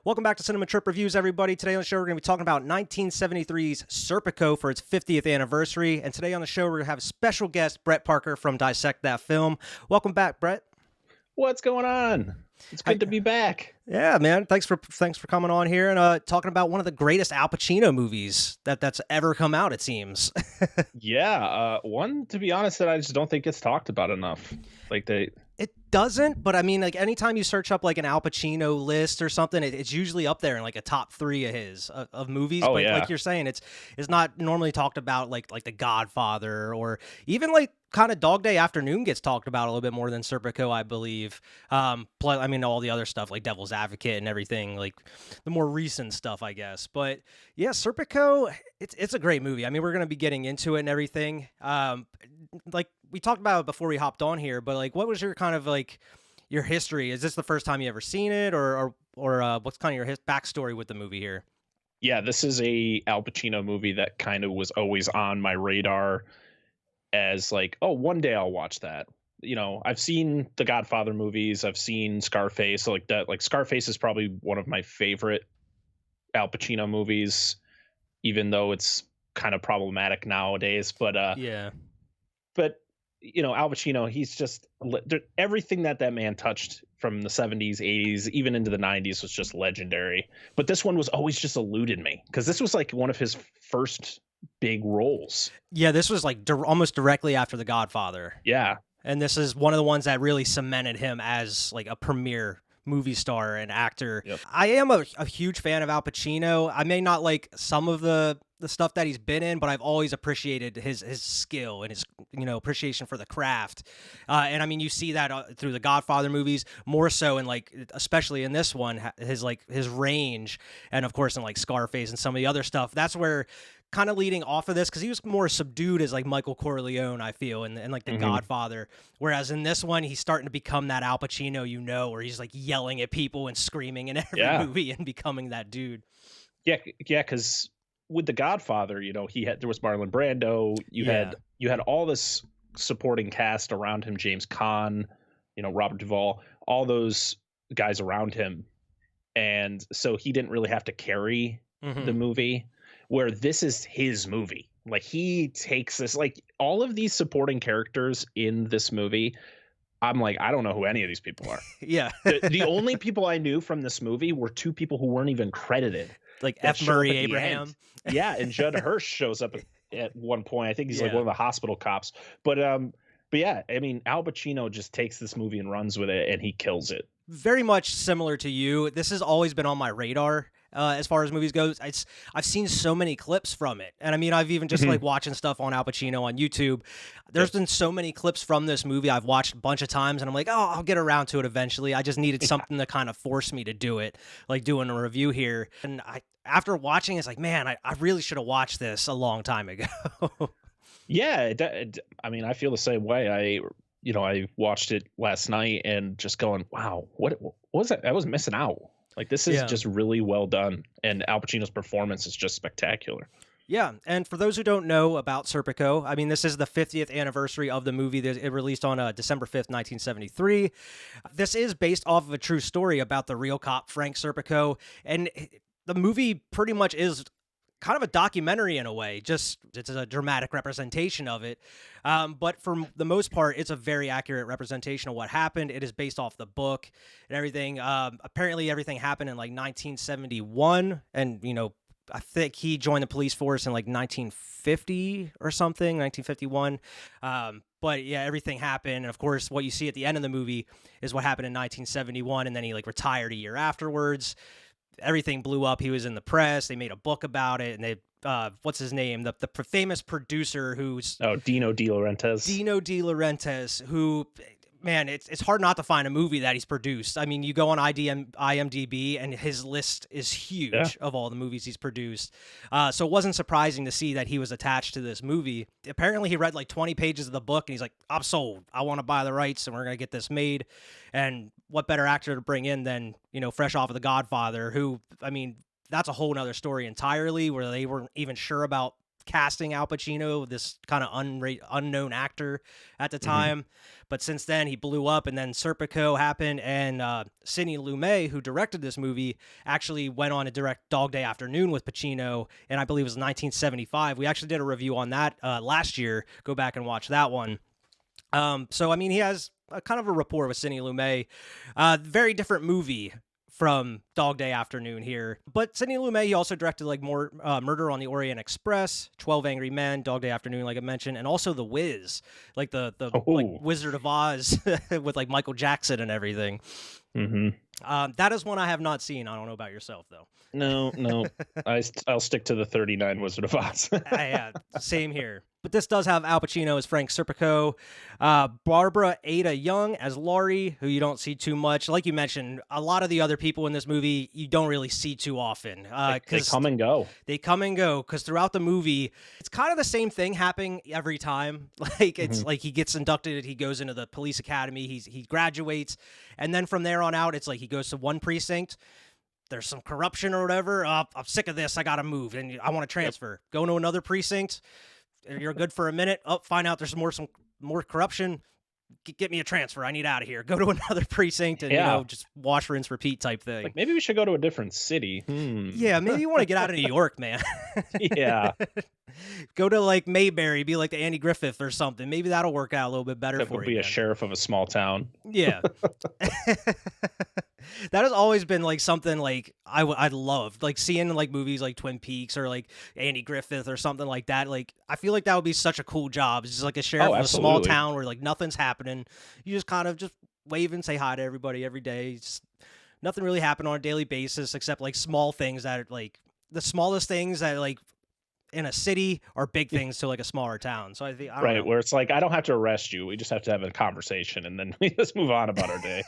Welcome back to Cinema Trip Reviews, everybody. Today on the show, we're going to be talking about 1973's Serpico for its 50th anniversary. And today on the show, we're going to have special guest Brett Parker from Dissect That Film. Welcome back, Brett. What's going on? It's good to be back. Yeah, man. Thanks for coming on here and talking about one of the greatest Al Pacino movies that's ever come out, it seems. Yeah, one, to be honest, that I just don't think gets talked about enough. It doesn't, but I mean, like, anytime you search up like an Al Pacino list or something, it's usually up there in like a top 3 of his of movies. Oh, but yeah. like you're saying, it's not normally talked about like The Godfather, or even like kind of Dog Day Afternoon gets talked about a little bit more than Serpico, I believe. Plus, I mean, all the other stuff like Devil's Advocate and everything, like the more recent stuff, I guess. But yeah, Serpico, it's a great movie. I mean, we're gonna be getting into it and everything. Like we talked about it before we hopped on here, but like, what was your kind of like your history? Is this the first time you ever seen it, or what's kind of your backstory with the movie here? Yeah, this is a Al Pacino movie that kind of was always on my radar as like, oh, one day I'll watch that. You know, I've seen the Godfather movies, I've seen Scarface, so like that. Like Scarface is probably one of my favorite Al Pacino movies, even though it's kind of problematic nowadays. But Yeah. but you know, Al Pacino, he's just everything that man touched from the 70s, 80s, even into the 90s was just legendary. But this one was always just eluded me because this was like one of his first big roles. Yeah, this was like almost directly after The Godfather. Yeah. And this is one of the ones that really cemented him as like a premier movie star and actor. Yep. I am a huge fan of Al Pacino. I may not like some of the stuff that he's been in, but I've always appreciated his skill and his, you know, appreciation for the craft. And I mean, you see that through the Godfather movies more so, and like especially in this one, his range, and of course in like Scarface and some of the other stuff. That's where, kind of leading off of this, because he was more subdued as like Michael Corleone, I feel, and like the Godfather. Whereas in this one, he's starting to become that Al Pacino, you know, where he's like yelling at people and screaming in every movie and becoming that dude. Yeah, because with the Godfather, you know, there was Marlon Brando. You had all this supporting cast around him, James Caan, you know, Robert Duvall, all those guys around him, and so he didn't really have to carry the movie. Where this is his movie. Like, he takes this, like, all of these supporting characters in this movie, I'm like, I don't know who any of these people are. Yeah. the only people I knew from this movie were 2 people who weren't even credited. Like F. Murray Abraham. Yeah, and Judd Hirsch shows up at one point. I think he's like one of the hospital cops. But yeah, I mean, Al Pacino just takes this movie and runs with it, and he kills it. Very much similar to you. This has always been on my radar. As far as movies goes, I've seen so many clips from it, and I mean, I've even just like watching stuff on Al Pacino on YouTube. There's been so many clips from this movie I've watched a bunch of times, and I'm like, oh, I'll get around to it eventually. I just needed something to kind of force me to do it, like doing a review here. And after watching, it's like, man, I really should have watched this a long time ago. Yeah, I mean, I feel the same way. I watched it last night and just going, wow, what was that? I was missing out. Like, this is just really well done, and Al Pacino's performance is just spectacular. Yeah, and for those who don't know about Serpico, I mean, this is the 50th anniversary of the movie. It released on December 5th, 1973. This is based off of a true story about the real cop, Frank Serpico, and the movie pretty much is kind of a documentary in a way. Just, it's a dramatic representation of it. But for the most part, it's a very accurate representation of what happened. It is based off the book and everything. Apparently everything happened in like 1971. And, you know, I think he joined the police force in like 1950 or something, 1951. But yeah, everything happened. And of course, what you see at the end of the movie is what happened in 1971. And then he like retired a year afterwards. Everything blew up. He was in the press. They made a book about it, and they what's his name? The famous producer who's Dino De Laurentiis. Dino De Laurentiis, who, man, it's hard not to find a movie that he's produced. I mean, you go on IMDb, and his list is huge of all the movies he's produced. So it wasn't surprising to see that he was attached to this movie. Apparently, he read like 20 pages of the book, and he's like, I'm sold. I want to buy the rights, and we're going to get this made. And what better actor to bring in than, you know, fresh off of The Godfather, who, I mean, that's a whole nother story entirely, where they weren't even sure about casting Al Pacino, this kind of unknown actor at the time. But since then, he blew up, and then Serpico happened, and Sidney Lumet, who directed this movie, actually went on to direct Dog Day Afternoon with Pacino, and I believe it was 1975. We actually did a review on that last year. Go back and watch that one. So, I mean, he has a kind of a rapport with Sidney Lumet. Very different movie from Dog Day Afternoon here. But Sidney Lumet, he also directed like more Murder on the Orient Express, 12 Angry Men, Dog Day Afternoon, like I mentioned, and also The Wiz, like the like Wizard of Oz with like Michael Jackson and everything. That is one I have not seen. I don't know about yourself, though. No. I'll stick to the 39 Wizard of Oz. Yeah, same here. But this does have Al Pacino as Frank Serpico, Barbara Ada Young as Laurie, who you don't see too much. Like you mentioned, a lot of the other people in this movie you don't really see too often. They come and go. They come and go, because throughout the movie, it's kind of the same thing happening every time. Like, it's like he gets inducted, he goes into the police academy, he graduates, and then from there on out, it's like he goes to one precinct, there's some corruption or whatever, I'm sick of this, I gotta move, and I want to transfer. Go to another precinct, you're good for a minute, find out there's some more corruption, get me a transfer, I need out of here. Go to another precinct and, you know, just wash, rinse, repeat type thing. Like, maybe we should go to a different city. Yeah, maybe you want to get out of New York, man. Yeah. Go to, like, Mayberry, be like the Andy Griffith or something. Maybe that'll work out a little bit better for you. Be a sheriff of a small town. Yeah. That has always been like something like I loved, like seeing like movies like Twin Peaks or like Andy Griffith or something like that. Like, I feel like that would be such a cool job. It's just like a sheriff of a small town where like nothing's happening. You just kind of just wave and say hi to everybody every day. Just, nothing really happened on a daily basis except like small things that are like the smallest things that like in a city are big things to like a smaller town. So I think, I don't know. Where it's like, I don't have to arrest you. We just have to have a conversation and then we just move on about our day.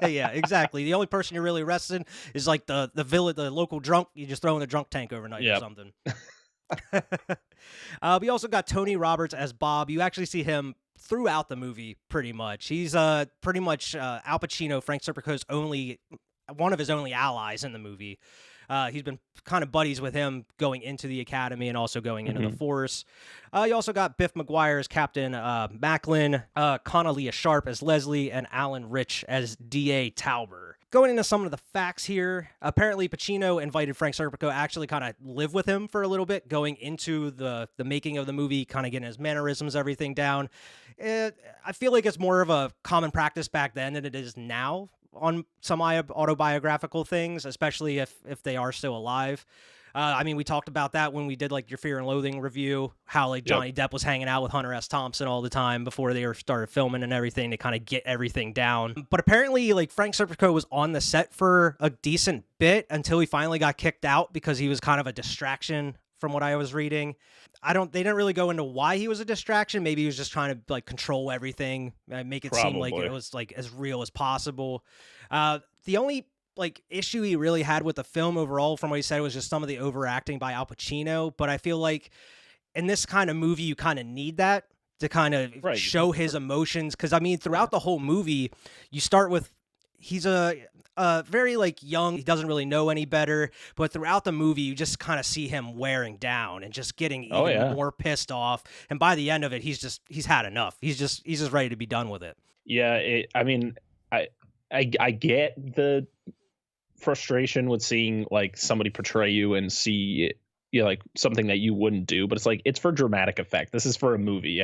Yeah, exactly. The only person you're really arresting is like the village, the local drunk. You just throw in the drunk tank overnight or something. We also got Tony Roberts as Bob. You actually see him throughout the movie pretty much. He's pretty much Al Pacino, Frank Serpico's one of his only allies in the movie. He's been kind of buddies with him going into the academy and also going into the force. You also got Biff McGuire as Captain Macklin, Connalia Sharp as Leslie, and Alan Rich as D.A. Tauber. Going into some of the facts here, apparently Pacino invited Frank Serpico actually kind of live with him for a little bit, going into the making of the movie, kind of getting his mannerisms, everything down. I feel like it's more of a common practice back then than it is now on some autobiographical things, especially if they are still alive. I mean, we talked about that when we did like your Fear and Loathing review, how like Johnny Depp was hanging out with Hunter S. Thompson all the time before they started filming and everything to kind of get everything down. But apparently, like, Frank Serpico was on the set for a decent bit until he finally got kicked out because he was kind of a distraction, from what I was reading. They didn't really go into why he was a distraction. Maybe he was just trying to like control everything, make it seem like it was like as real as possible. The only like issue he really had with the film overall, from what he said, was just some of the overacting by Al Pacino. But I feel like in this kind of movie, you kind of need that to kind of show his emotions. Because I mean, throughout the whole movie, you start with he's a very like young, he doesn't really know any better, but throughout the movie you just kind of see him wearing down and just getting even more pissed off, and by the end of it he's had enough. He's just ready to be done with it. I mean, I get the frustration with seeing like somebody portray you and see like something that you wouldn't do, but it's like, it's for dramatic effect. This is for a movie.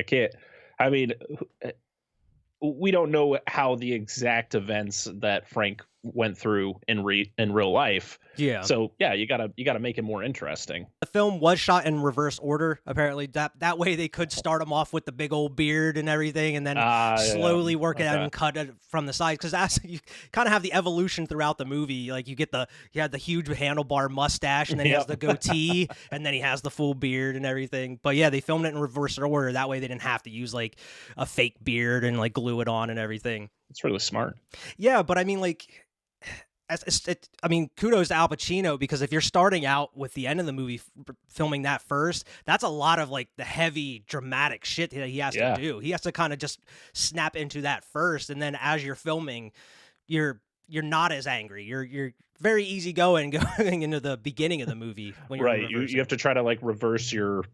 We don't know how the exact events that Frank went through in real life. Yeah. So yeah, you gotta make it more interesting. The film was shot in reverse order, apparently. That way they could start him off with the big old beard and everything, and then slowly work it out and cut it from the sides. Because as you kind of have the evolution throughout the movie, like you had the huge handlebar mustache, and then he has the goatee, and then he has the full beard and everything. But yeah, they filmed it in reverse order. That way they didn't have to use like a fake beard and like glue it on and everything. It's really smart. Yeah, but I mean, like, kudos to Al Pacino, because if you're starting out with the end of the movie filming that first, that's a lot of like the heavy dramatic shit that he has to do. He has to kind of just snap into that first, and then as you're filming, you're not as angry. You're very easygoing going into the beginning of the movie when you're you have to try to like reverse your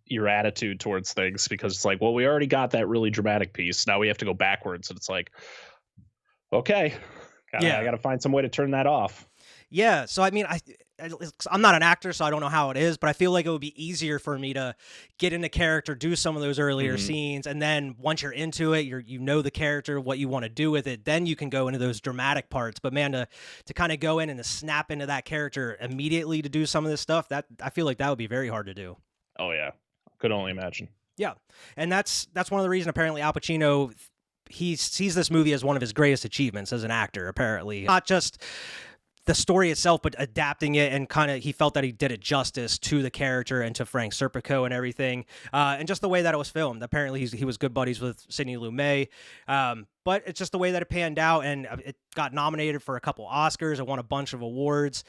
your attitude towards things, because it's like, well, we already got that really dramatic piece. Now we have to go backwards, and it's like, okay, I got to find some way to turn that off. Yeah, so I mean, I'm not an actor, so I don't know how it is, but I feel like it would be easier for me to get into character, do some of those earlier scenes, and then once you're into it, you know the character, what you want to do with it, then you can go into those dramatic parts. But man, to kind of go in and to snap into that character immediately to do some of this stuff, that I feel like that would be very hard to do. Oh yeah, could only imagine. Yeah, and that's one of the reasons apparently Al Pacino, he sees this movie as one of his greatest achievements as an actor. Apparently, not just the story itself, but adapting it, and kind of he felt that he did it justice to the character and to Frank Serpico and everything, and just the way that it was filmed. Apparently, he was good buddies with Sidney Lumet, but it's just the way that it panned out, and it got nominated for a couple Oscars and won a bunch of awards.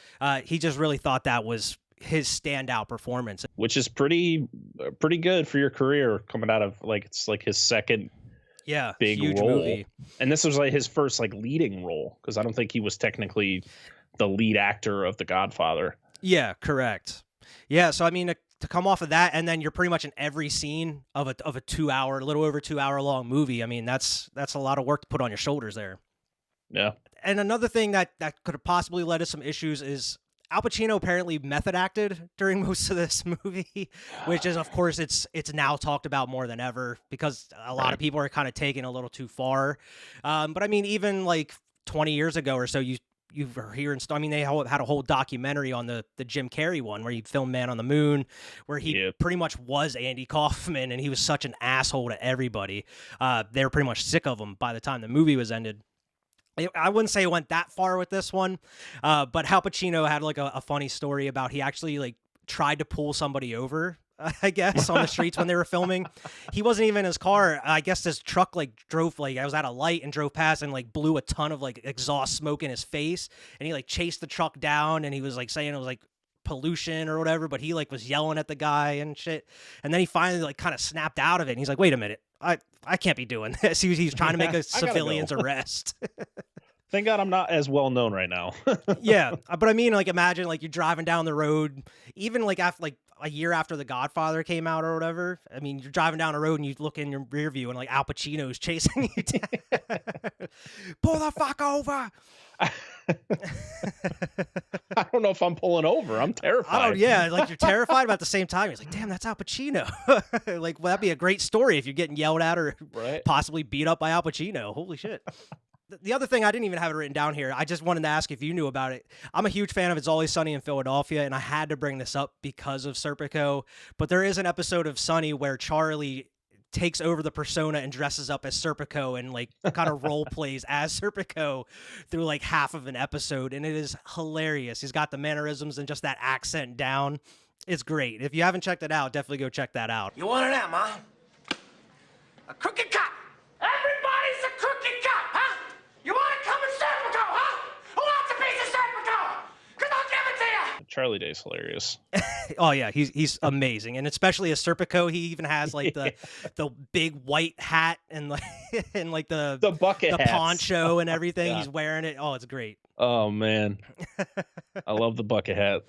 He just really thought that was his standout performance, which is pretty good for your career, coming out of it's like his second big huge role movie. And this was like his first leading role, because I don't think he was technically the lead actor of The Godfather. Yeah, correct. Yeah, so I mean, to come off of that, and then you're pretty much in every scene of a 2 hour, a little over 2 hour long movie. I mean, that's a lot of work to put on your shoulders there. Yeah. And another thing that could have possibly led to some issues is Al Pacino apparently method acted during most of this movie, which is, of course, it's now talked about more than ever, because a lot of people are kind of taking it a little too far. But I mean, even 20 years ago or so, you were hearing, I mean, they had a whole documentary on the Jim Carrey one where he filmed Man on the Moon, where he pretty much was Andy Kaufman, and he was such an asshole to everybody. They were pretty much sick of him by the time the movie was ended. I wouldn't say it went that far with this one, but Al Pacino had a funny story about he actually tried to pull somebody over, I guess, on the streets when they were filming. He wasn't even in his car. I guess this truck drove I was at a light and drove past and blew a ton of exhaust smoke in his face, and he chased the truck down, and he was saying it was pollution or whatever, but he was yelling at the guy and shit. And then he finally kind of snapped out of it, and he's like, wait a minute, I can't be doing this. He's trying to make a civilian's arrest. Thank God I'm not as well known right now. Yeah, but I mean, imagine you're driving down the road, even after a year after The Godfather came out or whatever. I mean, you're driving down the road and you look in your rear view and Al Pacino's chasing you down. Pull the fuck over. I don't know if I'm pulling over. I'm terrified. Yeah, you're terrified, but at the same time, you're damn, that's Al Pacino. Well, that'd be a great story if you're getting yelled at or possibly beat up by Al Pacino. Holy shit. The other thing, I didn't even have it written down here, I just wanted to ask if you knew about it. I'm a huge fan of It's Always Sunny in Philadelphia, and I had to bring this up because of Serpico. But there is an episode of Sunny where Charlie takes over the persona and dresses up as Serpico and kind of role plays as Serpico through half of an episode, and it is hilarious. He's got the mannerisms and just that accent down. It's great. If you haven't checked it out, definitely go check that out. You want an M, huh? A crooked cop. Everybody's a crooked cop, huh? You want to come and Serpico, huh? Who wants a piece of Serpico? Because I'll give it to you. Charlie Day's hilarious. Oh yeah, he's amazing, and especially as Serpico, he even has the big white hat and and the bucket hats. Poncho and everything. God. He's wearing it. Oh, it's great. Oh man, I love the bucket hat.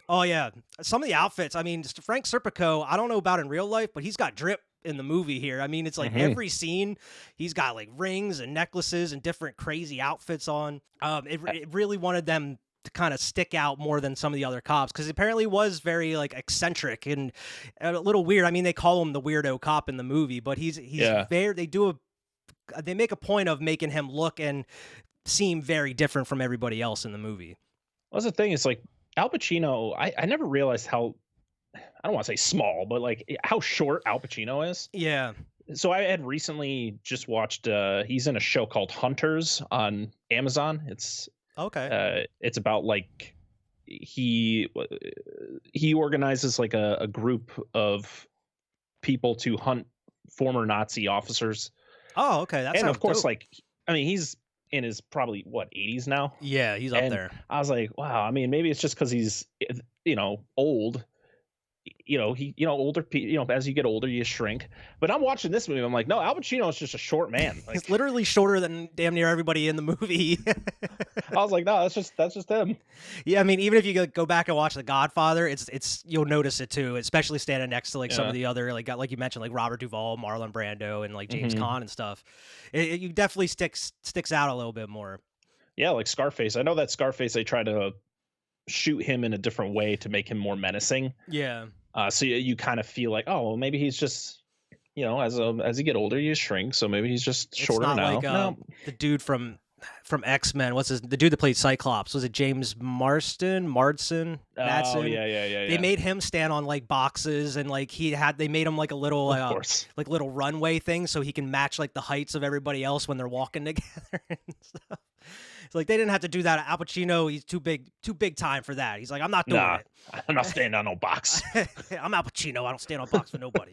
Oh yeah, some of the outfits. I mean, Frank Serpico, I don't know about in real life, but he's got drip in the movie here. I mean, it's every scene he's got rings and necklaces and different crazy outfits on. It really wanted them to kind of stick out more than some of the other cops, because apparently was very eccentric and a little weird. I mean, they call him the weirdo cop in the movie, but he's very, they make a point of making him look and seem very different from everybody else in the movie. Well, that's the thing. It's Al Pacino, I never realized how, I don't want to say small, but how short Al Pacino is. Yeah. So I had recently just watched, he's in a show called Hunters on Amazon. It's okay. It's about he organizes a group of people to hunt former Nazi officers. Oh, okay. That's, and of course, dope. I mean, he's in his probably 80s now. Yeah, he's up there. I was like, wow. I mean, maybe it's just because he's old. older people, as you get older, you shrink. But I'm watching this movie, I'm like, no, Al Pacino is just a short man. Like, He's literally shorter than damn near everybody in the movie. I was like, no, that's just him. Yeah, I mean, even if you go back and watch The Godfather, it's you'll notice it too, especially standing next to like some of the other like you mentioned, like Robert Duvall, Marlon Brando, and like James Caan and stuff. You definitely sticks out a little bit more. Yeah, like Scarface. I know that Scarface, they try to shoot him in a different way to make him more menacing. Yeah. So you kind of feel like, oh, well, maybe he's just, as you get older, you shrink. So maybe he's just shorter it's not now. Like no. the dude from X-Men. The dude that played Cyclops? Was it James Marston? Madsen? Oh, yeah. They made him stand on like boxes, and like they made him like a little like little runway thing so he can match like the heights of everybody else when they're walking together and stuff. It's like they didn't have to do that. Al Pacino, he's too big time for that. He's like, I'm not doing it. I'm not standing on no box. I'm Al Pacino. I don't stand on box for nobody.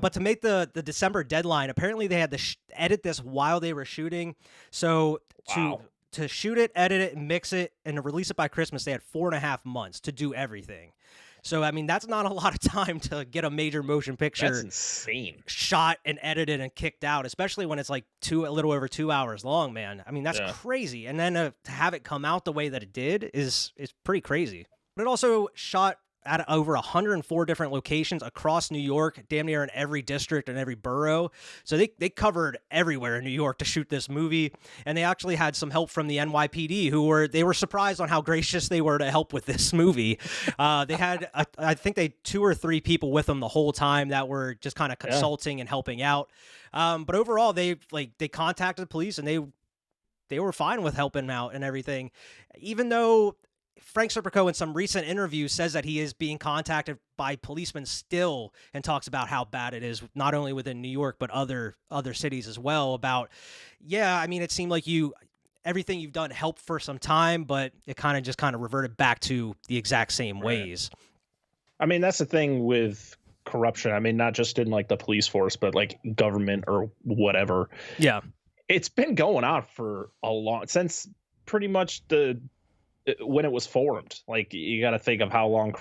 But to make the December deadline, apparently they had to edit this while they were shooting. So to shoot it, edit it, and mix it, and to release it by Christmas, they had 4.5 months to do everything. So, I mean, that's not a lot of time to get a major motion picture. That's insane. Shot and edited and kicked out, especially when it's like a little over 2 hours long, man. I mean, that's crazy. And then to have it come out the way that it did is pretty crazy. But it also shot at over 104 different locations across New York, damn near in every district and every borough. So they covered everywhere in New York to shoot this movie, and they actually had some help from the NYPD, who were surprised on how gracious they were to help with this movie. They had I think they 2 or 3 people with them the whole time that were just kind of consulting and helping out. But overall, they contacted the police, and they were fine with helping out and everything, even though Frank Serpico in some recent interview says that he is being contacted by policemen still and talks about how bad it is, not only within New York, but other cities as well. About, I mean, it seemed like everything you've done helped for some time, but it kind of reverted back to the exact same ways. I mean, that's the thing with corruption. I mean, not just in like the police force, but like government or whatever. Yeah. It's been going on for since pretty much when it was formed. Like, you got to think of how long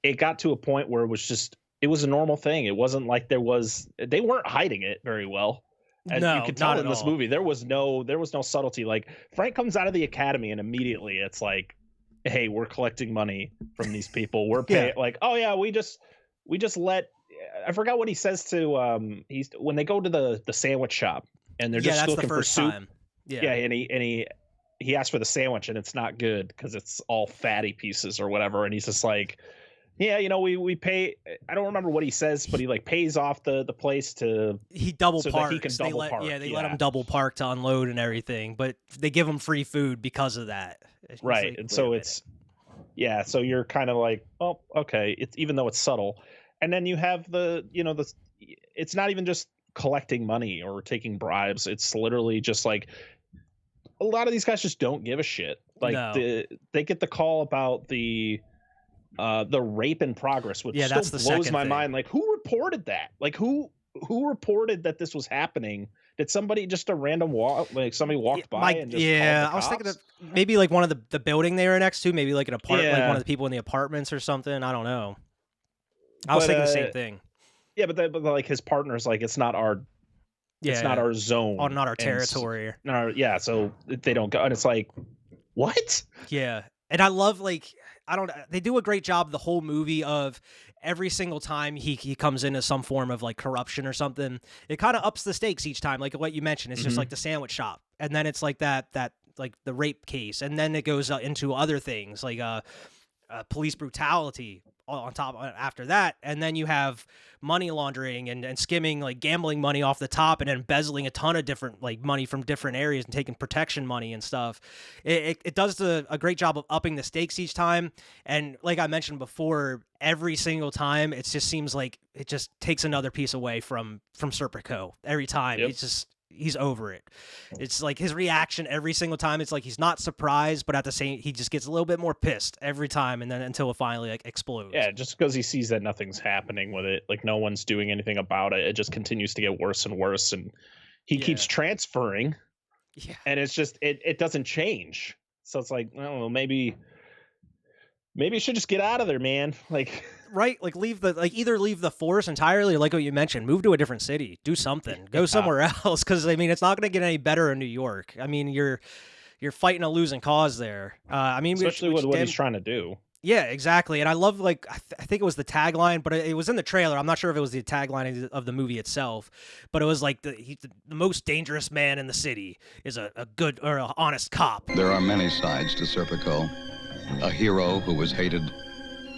it got to a point where it was a normal thing. It wasn't like they weren't hiding it very well. And you could tell in this movie, there was no subtlety. Like, Frank comes out of the academy and immediately it's like, hey, we're collecting money from these people. We're paying like, oh yeah, we just let, I forgot what he says to, when they go to the sandwich shop and they're just looking for soup. Time. Yeah. And he asked for the sandwich and it's not good because it's all fatty pieces or whatever. And he's just like, we pay. I don't remember what he says, but he like pays off the place he double so parks. That he can double park. They let him double park to unload and everything, but they give him free food because of that. Right. Like, and so so you're kind of like, oh, okay. It's, even though it's subtle. And then you have it's not even just collecting money or taking bribes. It's literally just like, a lot of these guys just don't give a shit. Like, they get the call about the rape in progress, which still blows my mind. Like, who reported that? Like, who reported that this was happening? Did somebody just somebody walked by and just called the cops? I was thinking of maybe like one of the building they were next to, maybe like an apartment, like one of the people in the apartments or something. I don't know. I was thinking the same thing. Yeah, but like his partner's like, it's not our. It's not our zone. Oh, not our territory. So they don't go. And it's like, what? Yeah. And I love, like, they do a great job the whole movie of every single time he comes into some form of like corruption or something, it kind of ups the stakes each time. Like what you mentioned, it's just like the sandwich shop. And then it's like that like the rape case. And then it goes into other things like police brutality on top after that. And then you have money laundering and skimming, like gambling money off the top, and then embezzling a ton of different like money from different areas and taking protection money and stuff. It does a great job of upping the stakes each time. And like I mentioned before, every single time it just seems like it just takes another piece away from Serpico every time. It's just, he's over it. It's like his reaction every single time. It's like he's not surprised, but at the same, he just gets a little bit more pissed every time, and then until it finally like explodes. Yeah, just because he sees that nothing's happening with it, like no one's doing anything about it. It just continues to get worse and worse, and he keeps transferring. Yeah, and it's just it doesn't change. So it's like, I don't know, maybe maybe you should just get out of there, man. Like, right? Like either leave the force entirely, or like what you mentioned, move to a different city, do something, go somewhere else. Because I mean, it's not going to get any better in New York. I mean, you're fighting a losing cause there. I mean, especially with what he's trying to do. Yeah, exactly. And I love, like, I think it was the tagline, but it was in the trailer. I'm not sure if it was the tagline of the movie itself, but it was like the most dangerous man in the city is a good or an honest cop. There are many sides to Serpico. A hero who was hated,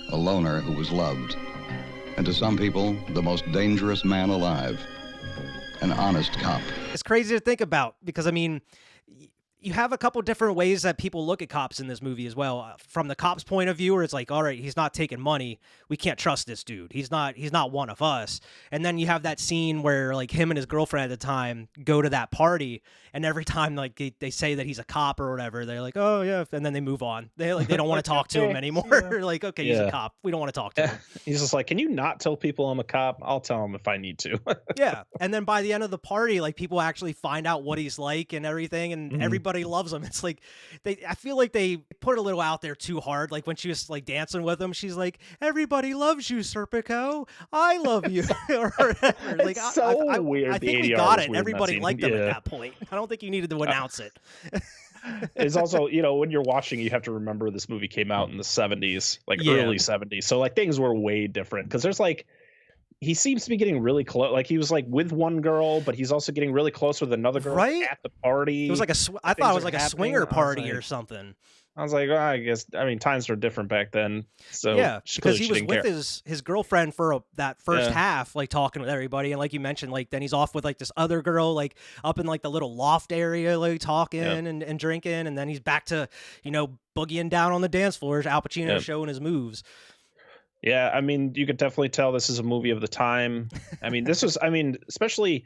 a loner who was loved, and to some people, the most dangerous man alive, an honest cop. It's crazy to think about because, I mean, you have a couple different ways that people look at cops in this movie as well. From the cop's point of view, where it's like, all right, he's not taking money. We can't trust this dude. He's not one of us. And then you have that scene where like him and his girlfriend at the time go to that party, and every time like they say that he's a cop or whatever, they're like, oh yeah, and then they move on. They don't want to talk to him anymore. Like, okay, he's a cop. We don't want to talk to him. He's just like, can you not tell people I'm a cop? I'll tell them if I need to. Yeah. And then by the end of the party, like people actually find out what he's like and everything, and everybody loves him. It's like I feel like they put it a little out there too hard. Like when she was like dancing with him, she's like, everybody loves you, Serpico. I love you. Or whatever. Like, it's so weird. I think we got it. Everybody liked him at that point. I don't think you needed to announce it. It's also, you know, when you're watching, you have to remember this movie came out in the 70s, like early 70s. So like things were way different because there's like, he seems to be getting really close. Like he was like with one girl, but he's also getting really close with another girl at the party. It was like I thought it was like a swinger party or something. I was like, oh, I guess, I mean, times were different back then. So yeah, because he was with his girlfriend for that first half, like talking with everybody. And like you mentioned, like then he's off with like this other girl, like up in like the little loft area, like talking and drinking. And then he's back to, you know, boogieing down on the dance floors, Al Pacino showing his moves. Yeah, I mean, you could definitely tell this is a movie of the time. I mean, this was, I mean, especially,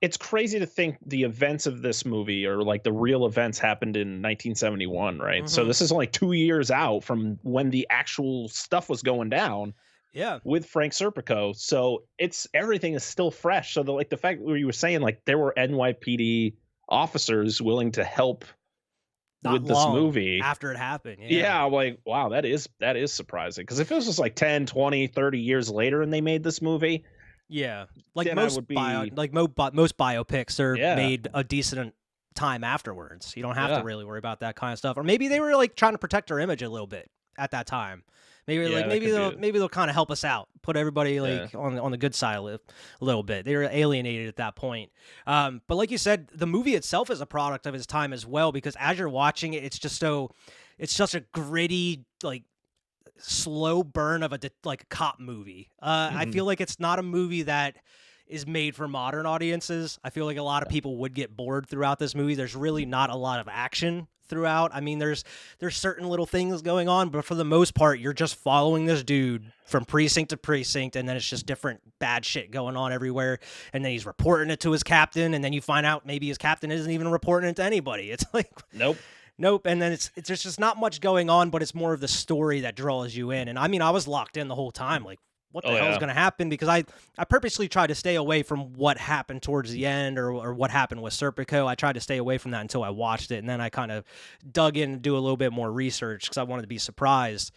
it's crazy to think the events of this movie or like the real events happened in 1971, right? So this is only 2 years out from when the actual stuff was going down. Yeah, with Frank Serpico. So everything is still fresh. So the fact where you were saying like there were NYPD officers willing to help with this movie after it happened. Yeah, I'm like, wow, that is surprising. Because if it was just like 10, 20, 30 years later and they made this movie, like most biopics are made a decent time afterwards. You don't have to really worry about that kind of stuff. Or maybe they were like trying to protect their image a little bit at that time. Maybe they'll kind of help us out, put everybody like on the good side a little bit. They were alienated at that point. But like you said, the movie itself is a product of its time as well, because as you're watching it, it's such a gritty, like slow burn of a cop movie. I feel like it's not a movie that is made for modern audiences. I feel like a lot of people would get bored throughout this movie. There's really not a lot of action throughout. I mean, there's certain little things going on, but for the most part, you're just following this dude from precinct to precinct, and then it's just different bad shit going on everywhere, and then he's reporting it to his captain, and then you find out maybe his captain isn't even reporting it to anybody. It's like, nope. And then there's just not much going on, but it's more of the story that draws you in. And I mean, I was locked in the whole time, like, what the hell is going to happen? Because I purposely tried to stay away from what happened towards the end or what happened with Serpico. I tried to stay away from that until I watched it, and then I kind of dug in and do a little bit more research because I wanted to be surprised.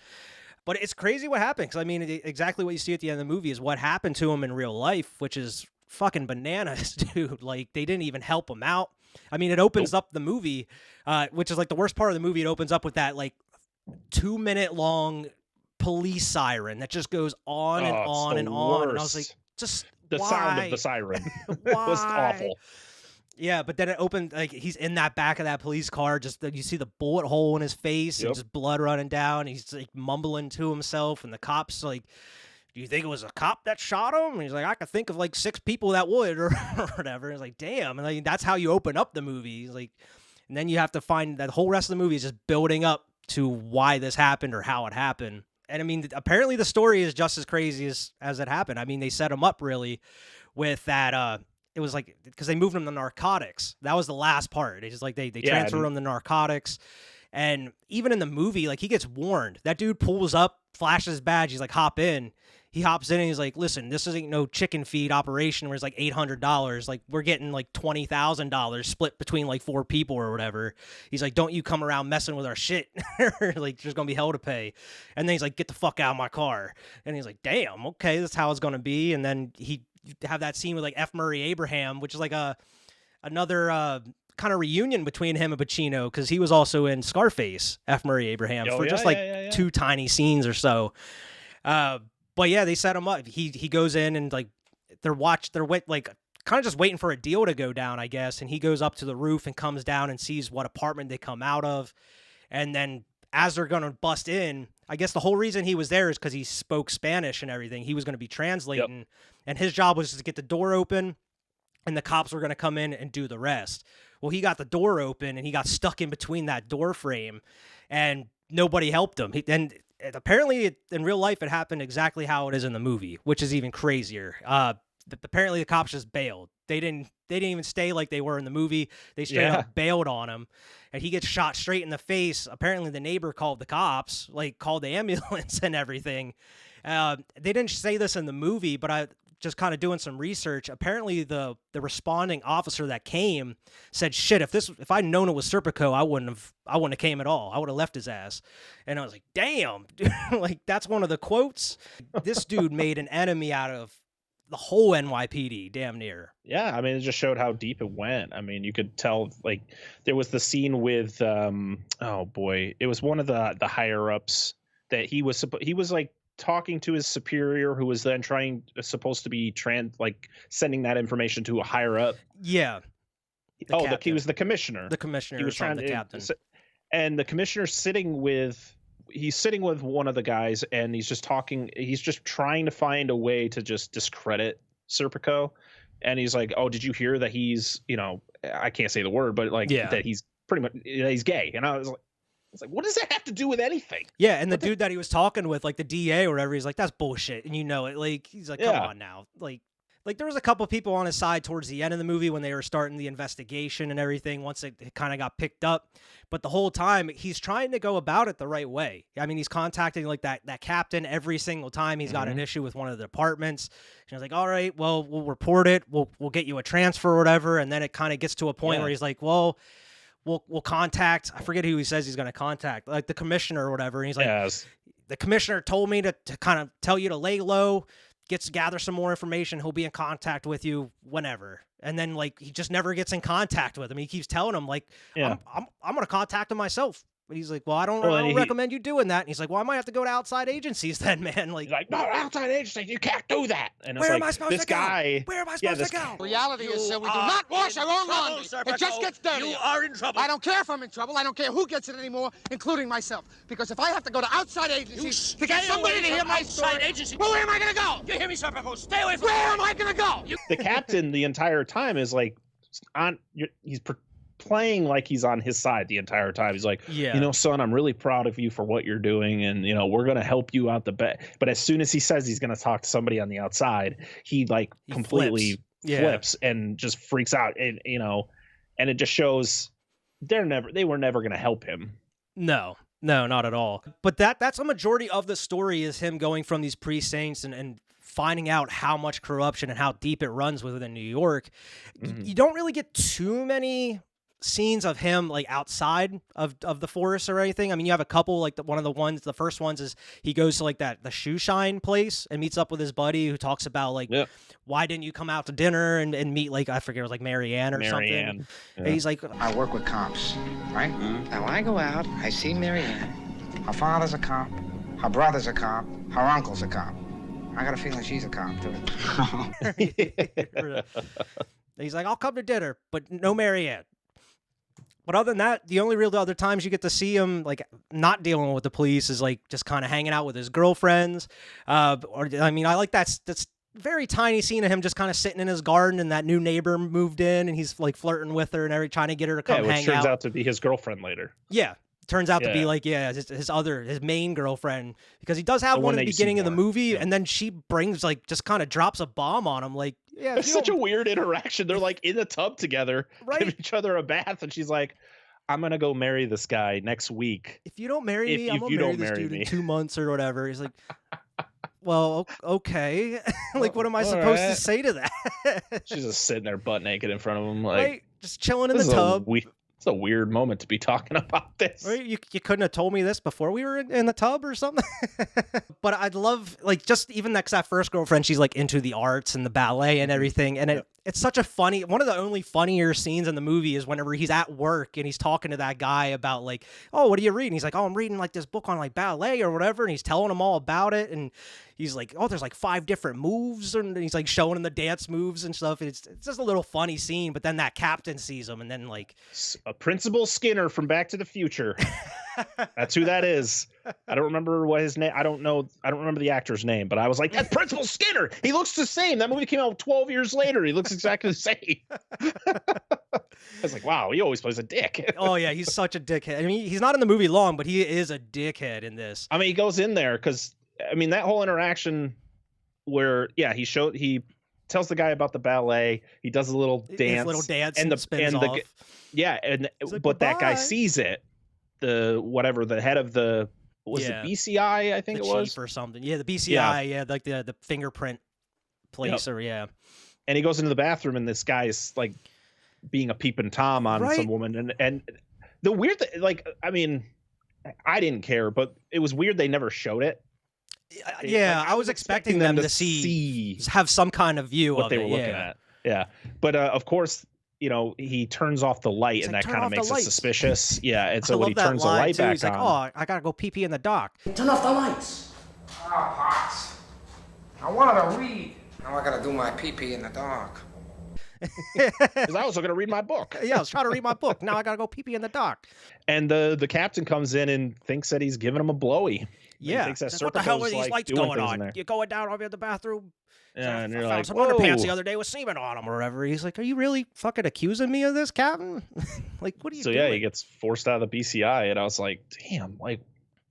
But it's crazy what happened, because I mean, exactly what you see at the end of the movie is what happened to him in real life, which is fucking bananas, dude. Like, they didn't even help him out. I mean, it opens up the movie, which is like the worst part of the movie. It opens up with that like 2-minute long police siren that just goes on and on and on. And I was like, just the sound of the siren was awful. Yeah, but then it opened, like, he's in that back of that police car, just you see the bullet hole in his face and just blood running down. He's like mumbling to himself, and the cop's like, do you think it was a cop that shot him? And he's like, I could think of like 6 people that would, or whatever. It's like, damn. And like, that's how you open up the movie. He's like, and then you have to find that whole rest of the movie is just building up to why this happened or how it happened. And I mean, apparently the story is just as crazy as it happened. I mean, they set him up really with that. It was like, because they moved him to narcotics. That was the last part. It's just like they transfer him to narcotics. And even in the movie, like, he gets warned. That dude pulls up, flashes his badge. He's like, hop in. he hops in and he's like, listen, this isn't no chicken feed operation where it's like $800. Like, we're getting like $20,000 split between like 4 people or whatever. He's like, don't you come around messing with our shit. Like, there's going to be hell to pay. And then he's like, get the fuck out of my car. And he's like, damn, okay, that's how it's going to be. And then he have that scene with like F. Murray Abraham, which is like another kind of reunion between him and Pacino, because he was also in Scarface, F. Murray Abraham, for just like 2 tiny scenes or so. But yeah, they set him up. He goes in and like they're like kind of just waiting for a deal to go down, I guess. And he goes up to the roof and comes down and sees what apartment they come out of. And then as they're going to bust in, I guess the whole reason he was there is because he spoke Spanish and everything. He was going to be translating, and his job was to get the door open, and the cops were going to come in and do the rest. Well, he got the door open, and he got stuck in between that door frame, and nobody helped him. And apparently, in real life, it happened exactly how it is in the movie, which is even crazier. Apparently, the cops just bailed. They didn't even stay like they were in the movie. They straight up bailed on him, and he gets shot straight in the face. Apparently, the neighbor called the cops, like called the ambulance and everything. They didn't say this in the movie, but I just kind of doing some research. Apparently, the responding officer that came said, "Shit, if I'd known it was Serpico, I wouldn't have came at all. I would have left his ass." And I was like, "Damn, dude." Like, that's one of the quotes. This dude made an enemy out of the whole NYPD, damn near. Yeah, I mean, it just showed how deep it went. I mean, you could tell, like, there was the scene with, oh boy, it was one of the higher ups that he was like talking to his superior, who was then supposed to be sending that information to a higher up. Yeah. He was the commissioner. The commissioner. He was trying the captain. And the commissioner's sitting with one of the guys, and he's just trying to find a way to just discredit Serpico. And he's like, "Oh, did you hear that he's, I can't say the word, but that he's pretty much, he's gay." And I was like, what does that have to do with anything? Yeah, and the dude that he was talking with, like the DA or whatever, he's like, "That's bullshit," and it. Like, he's like, "Come on now." Like there was a couple people on his side towards the end of the movie when they were starting the investigation and everything, once it kind of got picked up. But the whole time, he's trying to go about it the right way. I mean, he's contacting like that captain every single time he's got an issue with one of the departments. And he's like, "All right, well, we'll report it. We'll get you a transfer or whatever." And then it kind of gets to a point where he's like, "Well, we'll contact," I forget who he says he's going to contact, like the commissioner or whatever. And he's like, "The commissioner told me to kind of tell you to lay low, gather some more information. He'll be in contact with you whenever." And then like he just never gets in contact with him. He keeps telling him like, I'm going to contact him myself. But he's like, "Well, I don't recommend you doing that." And he's like, "Well, I might have to go to outside agencies then, man." Like, "No, outside agencies, you can't do that." And where am I supposed to go? Where am I supposed to go? Reality is we do not wash our own laundry. It just gets dirty. You are in trouble. I don't care if I'm in trouble. I don't care who gets it anymore, including myself. Because if I have to go to outside agencies to get somebody to hear my story, well, where am I going to go? You hear me, Serpico? Stay away from me. Where am I going to go? The captain the entire time is like, he's playing like he's on his side the entire time. He's like, "Son, I'm really proud of you for what you're doing, and we're gonna help you out the best." But as soon as he says he's gonna talk to somebody on the outside, he completely flips and just freaks out, and and it just shows they were never gonna help him. No, not at all. But that's a majority of the story, is him going from these precincts and finding out how much corruption and how deep it runs within New York. You don't really get too many scenes of him like outside of the forest or anything. I mean, you have a couple, like the first ones is he goes to like the shoe shine place and meets up with his buddy who talks about like, why didn't you come out to dinner and meet, like, I forget, it was like Marianne or something. Yeah. And he's like, I work with cops, right? Now I go out, I see Marianne. Her father's a cop, her brother's a cop, her uncle's a cop. I got a feeling she's a cop too. He's like, "I'll come to dinner, but no Marianne." But other than that, the only real other times you get to see him like not dealing with the police is like just kind of hanging out with his girlfriends. I like that's very tiny scene of him just kind of sitting in his garden, and that new neighbor moved in, and he's like flirting with her and trying to get her to come hang out. Which turns out to be his girlfriend later. Yeah. Turns out to be like, his main girlfriend, because he does have one in the beginning of the movie, and then she brings like just kind of drops a bomb on him. Like, it's such a weird interaction. They're like in the tub together, giving each other a bath, and she's like, "I'm gonna go marry this guy next week. If you don't marry me, I'm gonna marry this dude in 2 months or whatever." He's like, well, okay. Like, what am I supposed to say to that? She's just sitting there butt naked in front of him, like right? Just chilling in the tub. It's a weird moment to be talking about this. Right? You couldn't have told me this before we were in the tub or something. But I'd love, like, just even that first girlfriend, she's like into the arts and the ballet and everything. And it's such a one of the only funnier scenes in the movie is whenever he's at work and he's talking to that guy about like, oh, what are you reading? He's like, oh, I'm reading like this book on like ballet or whatever. And he's telling him all about it. And he's like, oh, there's like 5 different moves. And he's like showing him the dance moves and stuff. It's just a little funny scene. But then that captain sees him and then like. Principal Skinner from Back to the Future. That's who that is. I don't remember what his name. I don't remember the actor's name, but I was like, that's Principal Skinner. He looks the same. That movie came out 12 years later. He looks exactly the same. I was like, wow, he always plays a dick. Oh yeah, he's such a dickhead. I mean, he's not in the movie long, but he is a dickhead in this. I mean, he goes in there because I mean that whole interaction where he tells the guy about the ballet. He does a little dance, and spins off. Like, but that guy sees it. The head of the it BCI, I think the it was, chief or something. Yeah, the BCI, like the fingerprint place, or And he goes into the bathroom, and this guy is like being a peeping Tom on some woman, and the weird thing, like, I mean, I didn't care, but it was weird they never showed it. Yeah, I was expecting them to have some kind of view what of they were looking at. Yeah, but of course, you know, he turns off the light, and that kind of makes it suspicious. Yeah, and so when he turns the light back he's on, like, "Oh, I gotta go pee in the dock." Turn off the lights. Oh, Pops. I wanted to read. Now I gotta do my pee in the dark. Because I was going to read my book. Yeah, I was trying to read my book. Now I gotta go pee in the dock. And the captain comes in and thinks that he's giving him a blowy. Yeah, what the hell are these lights going on? You're going down over the bathroom. Yeah, and I you're found like, some underpants the other day with semen on them or whatever. He's like, are you really fucking accusing me of this, Captain? Like, what are you doing? So yeah, he gets forced out of the BCI, and I was like, damn, like,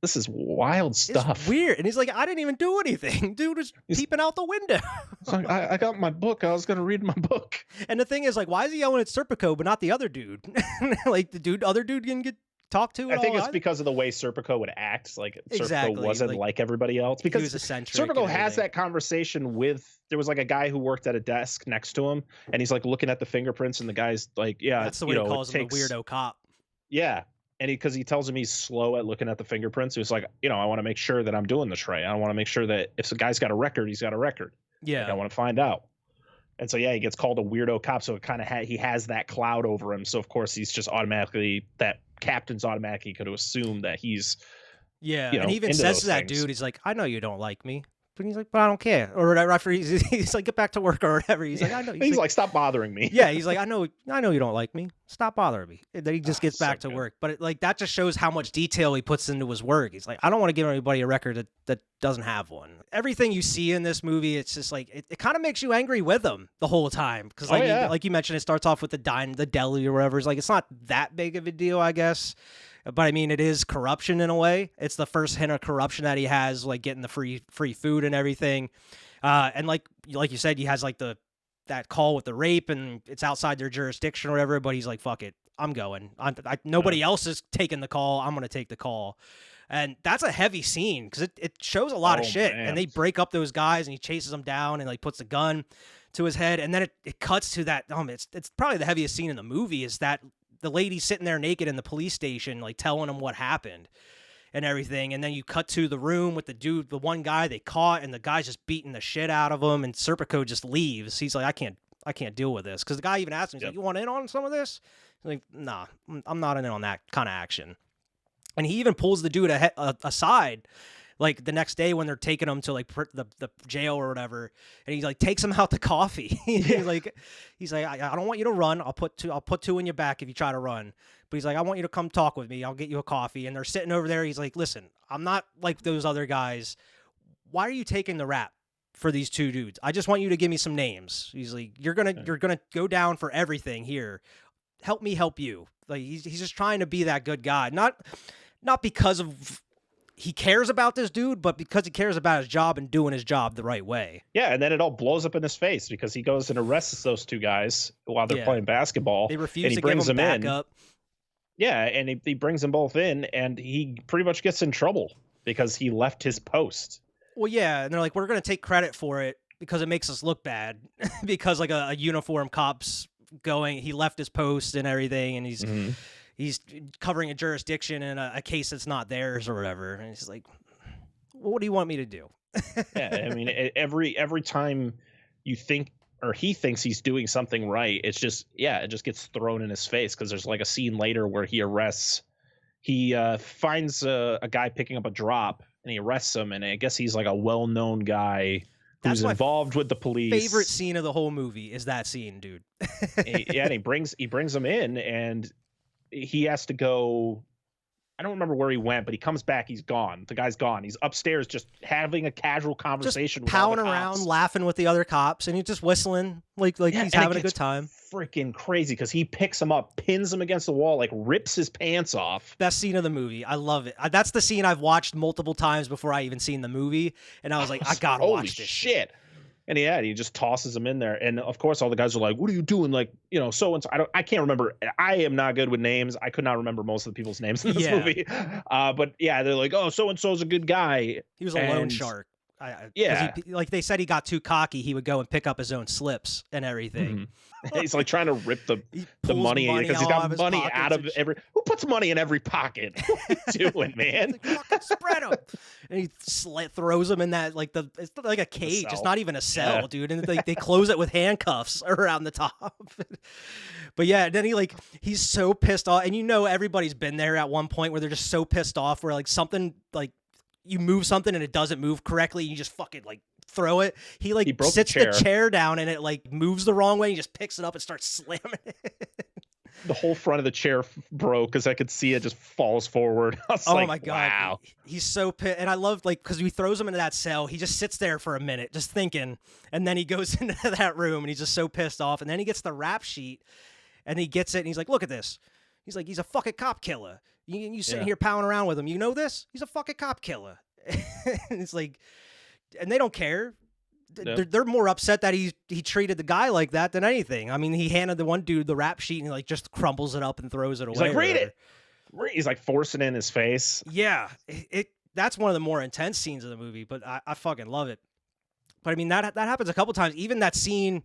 this is wild stuff. It's weird. And he's like, I didn't even do anything. Dude was peeping out the window. Like, I got my book. I was going to read my book. And the thing is, like, why is he yelling at Serpico but not the other dude? Like, other dude didn't get talked to. I think it's because of the way Serpico would act. Like, Serpico wasn't like everybody else. Because he was eccentric. Serpico has that conversation with. There was like a guy who worked at a desk next to him, and he's like looking at the fingerprints, and the guy's like, "Yeah, that's the way he calls him, the weirdo cop." Yeah, and because he tells him he's slow at looking at the fingerprints, he's like, you know, I want to make sure that I'm doing this right. I want to make sure that if the guy's got a record, he's got a record. Yeah, like, I want to find out. And so yeah, he gets called a weirdo cop, so it kind of he has that cloud over him. So of course he's just automatically that captain's automatically going to assume that he's and he even says to that dude, he's like, I know you don't like me. But he's like, but I don't care, or whatever. He's like, get back to work or whatever. He's like, I know. He's like, stop bothering me. Yeah, he's like, I know you don't like me. Stop bothering me. And then he just gets back to work. But that just shows how much detail he puts into his work. He's like, I don't want to give anybody a record that doesn't have one. Everything you see in this movie, it's just like it kind of makes you angry with him the whole time because like you mentioned, it starts off with the deli or whatever. It's like it's not that big of a deal, I guess. But I mean, it is corruption in a way. It's the first hint of corruption that he has, like getting the free food and everything. And like you said, he has like that call with the rape, and it's outside their jurisdiction or whatever. But he's like, "Fuck it, I'm going. Nobody else is taking the call. I'm gonna take the call." And that's a heavy scene because it shows a lot of shit. Man. And they break up those guys, and he chases them down and like puts a gun to his head, and then it cuts to that. It's probably the heaviest scene in the movie. Is that the lady sitting there naked in the police station, like telling him what happened and everything. And then you cut to the room with the one guy they caught, and the guy's just beating the shit out of him. And Serpico just leaves. He's like, I can't deal with this. Cause the guy even asked him, he's like, you want in on some of this? He's like, nah, I'm not in on that kind of action. And he even pulls the dude aside, like the next day when they're taking him to like the jail or whatever, and he like takes him out to coffee. he's like, I don't want you to run. I'll put two in your back if you try to run. But he's like, I want you to come talk with me. I'll get you a coffee. And they're sitting over there. He's like, listen, I'm not like those other guys. Why are you taking the rap for these two dudes? I just want you to give me some names. He's like, you're gonna go down for everything here. Help me help you. Like he's just trying to be that good guy, not because of he cares about this dude, but because he cares about his job and doing his job the right way. Yeah, and then it all blows up in his face because he goes and arrests those two guys while they're playing basketball. They refuse to give him back up. Yeah, and he brings them both in, and he pretty much gets in trouble because he left his post. Well, yeah, and they're like, we're going to take credit for it because it makes us look bad because like a uniform cop's he left his post and everything, and he's covering a jurisdiction in a case that's not theirs or whatever. And he's like, well, what do you want me to do? Yeah, I mean, every time you think or he thinks he's doing something right, it just gets thrown in his face, because there's like a scene later where he finds a guy picking up a drop and he arrests him, and I guess he's like a well-known guy who's involved with the police. Favorite scene of the whole movie is that scene, dude. And he brings him in, and he has to go. I don't remember where he went, but he comes back. He's gone. The guy's gone. He's upstairs just having a casual conversation, just with all the powing cops. around, laughing with the other cops, and he's just whistling like he's having a good time. Freaking crazy, because he picks him up, pins him against the wall, like rips his pants off. Best scene of the movie. I love it. That's the scene I've watched multiple times before I even seen the movie, and I was like, I gotta watch this shit. And he just tosses him in there. And of course, all the guys are like, what are you doing? Like, so and so. I can't remember. I am not good with names. I could not remember most of the people's names in this movie. But yeah, they're like, oh, so and so's a good guy. He was a loan shark. Like they said, he got too cocky. He would go and pick up his own slips and everything. He's like trying to rip the money because he's got money out of every. Who puts money in every pocket? What are you doing, man? Like, fucking spread them. And he throws them in that it's like a cage. It's not even a cell, dude. And they close it with handcuffs around the top. But yeah, then he's so pissed off, and everybody's been there at one point where they're just so pissed off where like something like you move something and it doesn't move correctly, and you just fucking like throw it. He sits the chair down and it like moves the wrong way. He just picks it up and starts slamming it. The whole front of the chair broke because I could see it just falls forward. I was my god! Wow. He's so pissed, and I love because he throws him into that cell. He just sits there for a minute, just thinking, and then he goes into that room and he's just so pissed off. And then he gets the rap sheet, and he gets it, and he's like, "Look at this." He's like, "He's a fucking cop killer. You sitting here powing around with him. You know this? He's a fucking cop killer." And it's like, and they don't care. They're more upset that he treated the guy like that than anything. I mean, he handed the one dude the rap sheet and he like just crumbles it up and throws it away. He's like, read it. He's like forcing it in his face. Yeah, that's one of the more intense scenes of the movie, but I fucking love it. But I mean, that happens a couple times. Even that scene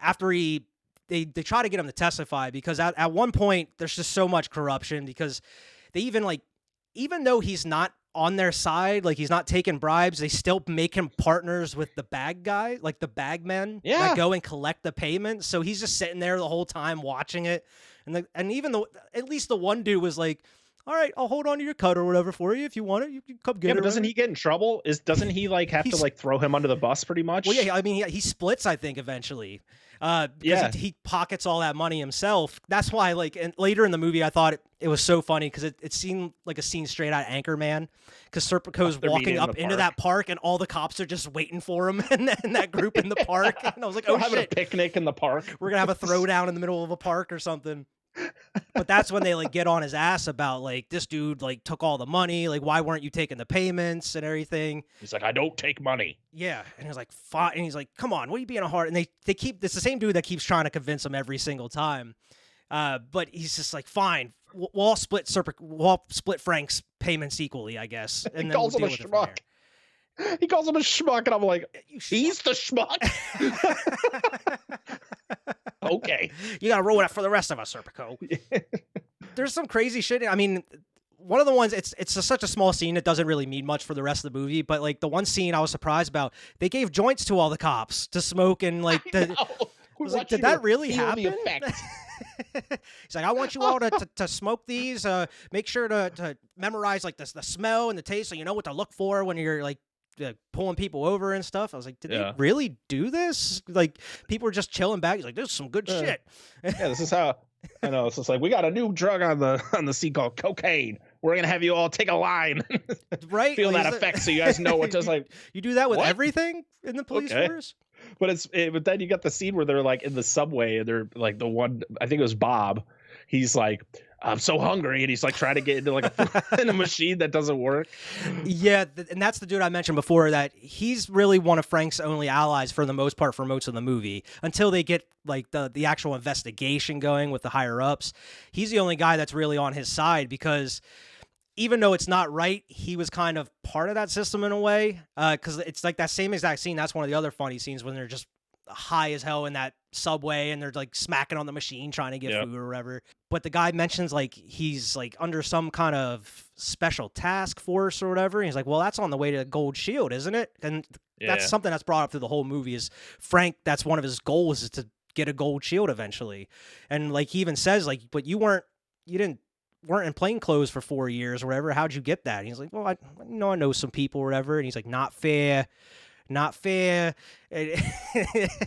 after they try to get him to testify, because at one point there's just so much corruption, because they even though he's not on their side, like he's not taking bribes, they still make him partners with the bag guy, like the bag men that go and collect the payment. So he's just sitting there the whole time watching it. And even though at least the one dude was like, all right, I'll hold on to your cut or whatever for you. If you want it, you can come get it. But doesn't he get in trouble? Doesn't he have to throw him under the bus pretty much? Well, yeah, I mean, he splits, I think, eventually. He pockets all that money himself. That's why, and later in the movie, I thought it was so funny because it seemed like a scene straight out of Anchorman, because Serpico's walking up into that park and all the cops are just waiting for him and that group in the park. And I was like, oh, having a picnic in the park. We're going to have a throwdown in the middle of a park or something. But that's when they get on his ass about this dude took all the money, why weren't you taking the payments and everything. He's like, I don't take money. Yeah, and he's like, fine. And he's like, come on, what are you being a hard? And they keep, it's the same dude that keeps trying to convince him every single time. But he's just like, fine, we'll all split Frank's payments equally, I guess. And he calls him a schmuck. He calls him a schmuck, and I'm like, he's the schmuck. Okay, you gotta roll it for the rest of us, Serpico. There's some crazy shit. I mean, one of the ones, it's such a small scene, it doesn't really mean much for the rest of the movie. But the one scene I was surprised about, they gave joints to all the cops to smoke, and I was like, did that really happen? He's like, I want you all to smoke these. Make sure to memorize the smell and the taste, so you know what to look for when you're pulling people over and stuff. I was like, did they really do this? People were just chilling back. He's like, this is some good shit. Yeah, this is how I know. It's just we got a new drug on the scene called cocaine. We're gonna have you all take a line, right? Feel that effect, so you guys know what just you do that with everything in the police force. But but then you got the scene where they're in the subway, and they're the one, I think it was Bob. He's like, I'm so hungry, and he's trying to get into in a machine that doesn't work. Yeah, and that's the dude I mentioned before, that he's really one of Frank's only allies for the most part for most of the movie, until they get the actual investigation going with the higher ups. He's the only guy that's really on his side, because even though it's not right, he was kind of part of that system in a way. Because it's like that same exact scene. That's one of the other funny scenes when they're just high as hell in that subway and they're like smacking on the machine trying to get food or whatever. But the guy mentions like he's like under some kind of special task force or whatever. And he's like, well, that's on the way to Gold Shield, isn't it? And that's something that's brought up through the whole movie is Frank, that's one of his goals is to get a Gold Shield eventually. And like he even says like, but you weren't in plain clothes for 4 years or whatever. How'd you get that? And he's like, well, I know some people or whatever. And he's like, not fair. And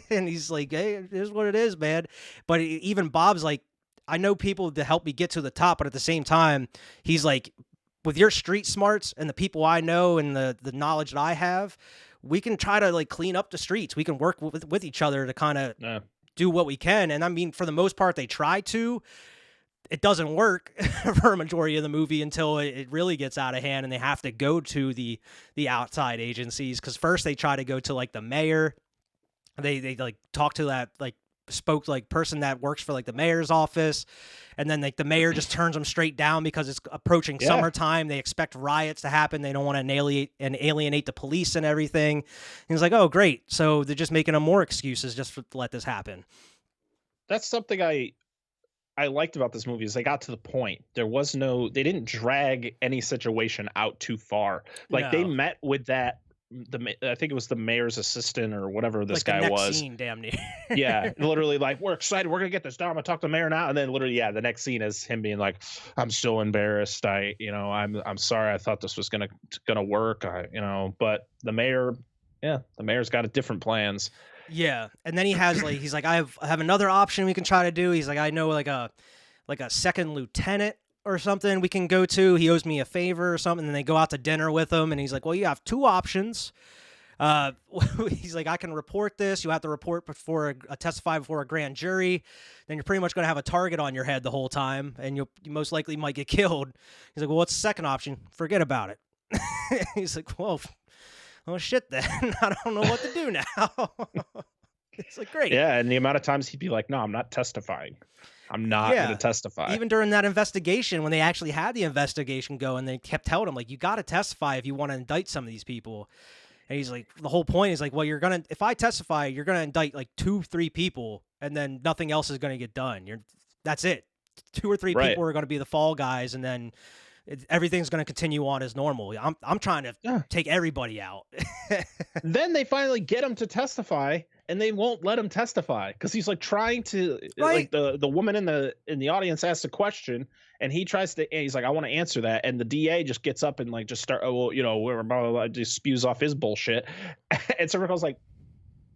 he's like, hey, it is what it is, man. But even Bob's like, I know people to help me get to the top, but at the same time, he's like, with your street smarts and the people I know and the knowledge that I have, we can try to like clean up the streets. We can work with each other to kind of do what we can. And I mean, for the most part, they try to. It doesn't work for a majority of the movie until it really gets out of hand and they have to go to the outside agencies. Because first they try to go to like the mayor. They like talk to that like person that works for like the mayor's office. And then like the mayor just turns them straight down because it's approaching summertime. They expect riots to happen. They don't want to alienate the police and everything. And he's like, oh, great. So they're just making them more excuses just to let this happen. That's something I liked about this movie is they got to the point. They didn't drag any situation out too far. Like they met with I think it was the mayor's assistant or whatever this guy was. Scene, damn near. Yeah, literally like, we're excited. We're going to get this done. I'm going to talk to the mayor now. And then literally, the next scene is him being like, I'm still embarrassed. I'm sorry. I thought this was going to work. But the mayor's got different plans. Yeah, and then he has like he's like I have another option we can try to do. He's like I know like a second lieutenant or something we can go to. He owes me a favor or something. And they go out to dinner with him, and he's like, well, you have two options. He's like, I can report this. You have to report testify before a grand jury. Then you're pretty much going to have a target on your head the whole time, and you most likely might get killed. He's like, well, what's the second option? Forget about it. He's like, well, shit then. I don't know what to do now. It's like, great. Yeah, and the amount of times he'd be like, no, I'm not testifying. I'm not going to testify. Even during that investigation, when they actually had the investigation going, they kept telling him, like, you got to testify if you want to indict some of these people. And he's like, the whole point is like, well, if I testify, you're going to indict like 2-3 people, and then nothing else is going to get done. That's it. 2 or 3 people are going to be the fall guys, and then everything's going to continue on as normal. I'm trying to take everybody out. Then they finally get him to testify, and they won't let him testify because he's like trying to like the woman in the audience asks a question, and he's like, I want to answer that, and the DA just gets up and like just start blah, blah, blah, just spews off his bullshit. And Serpico's like,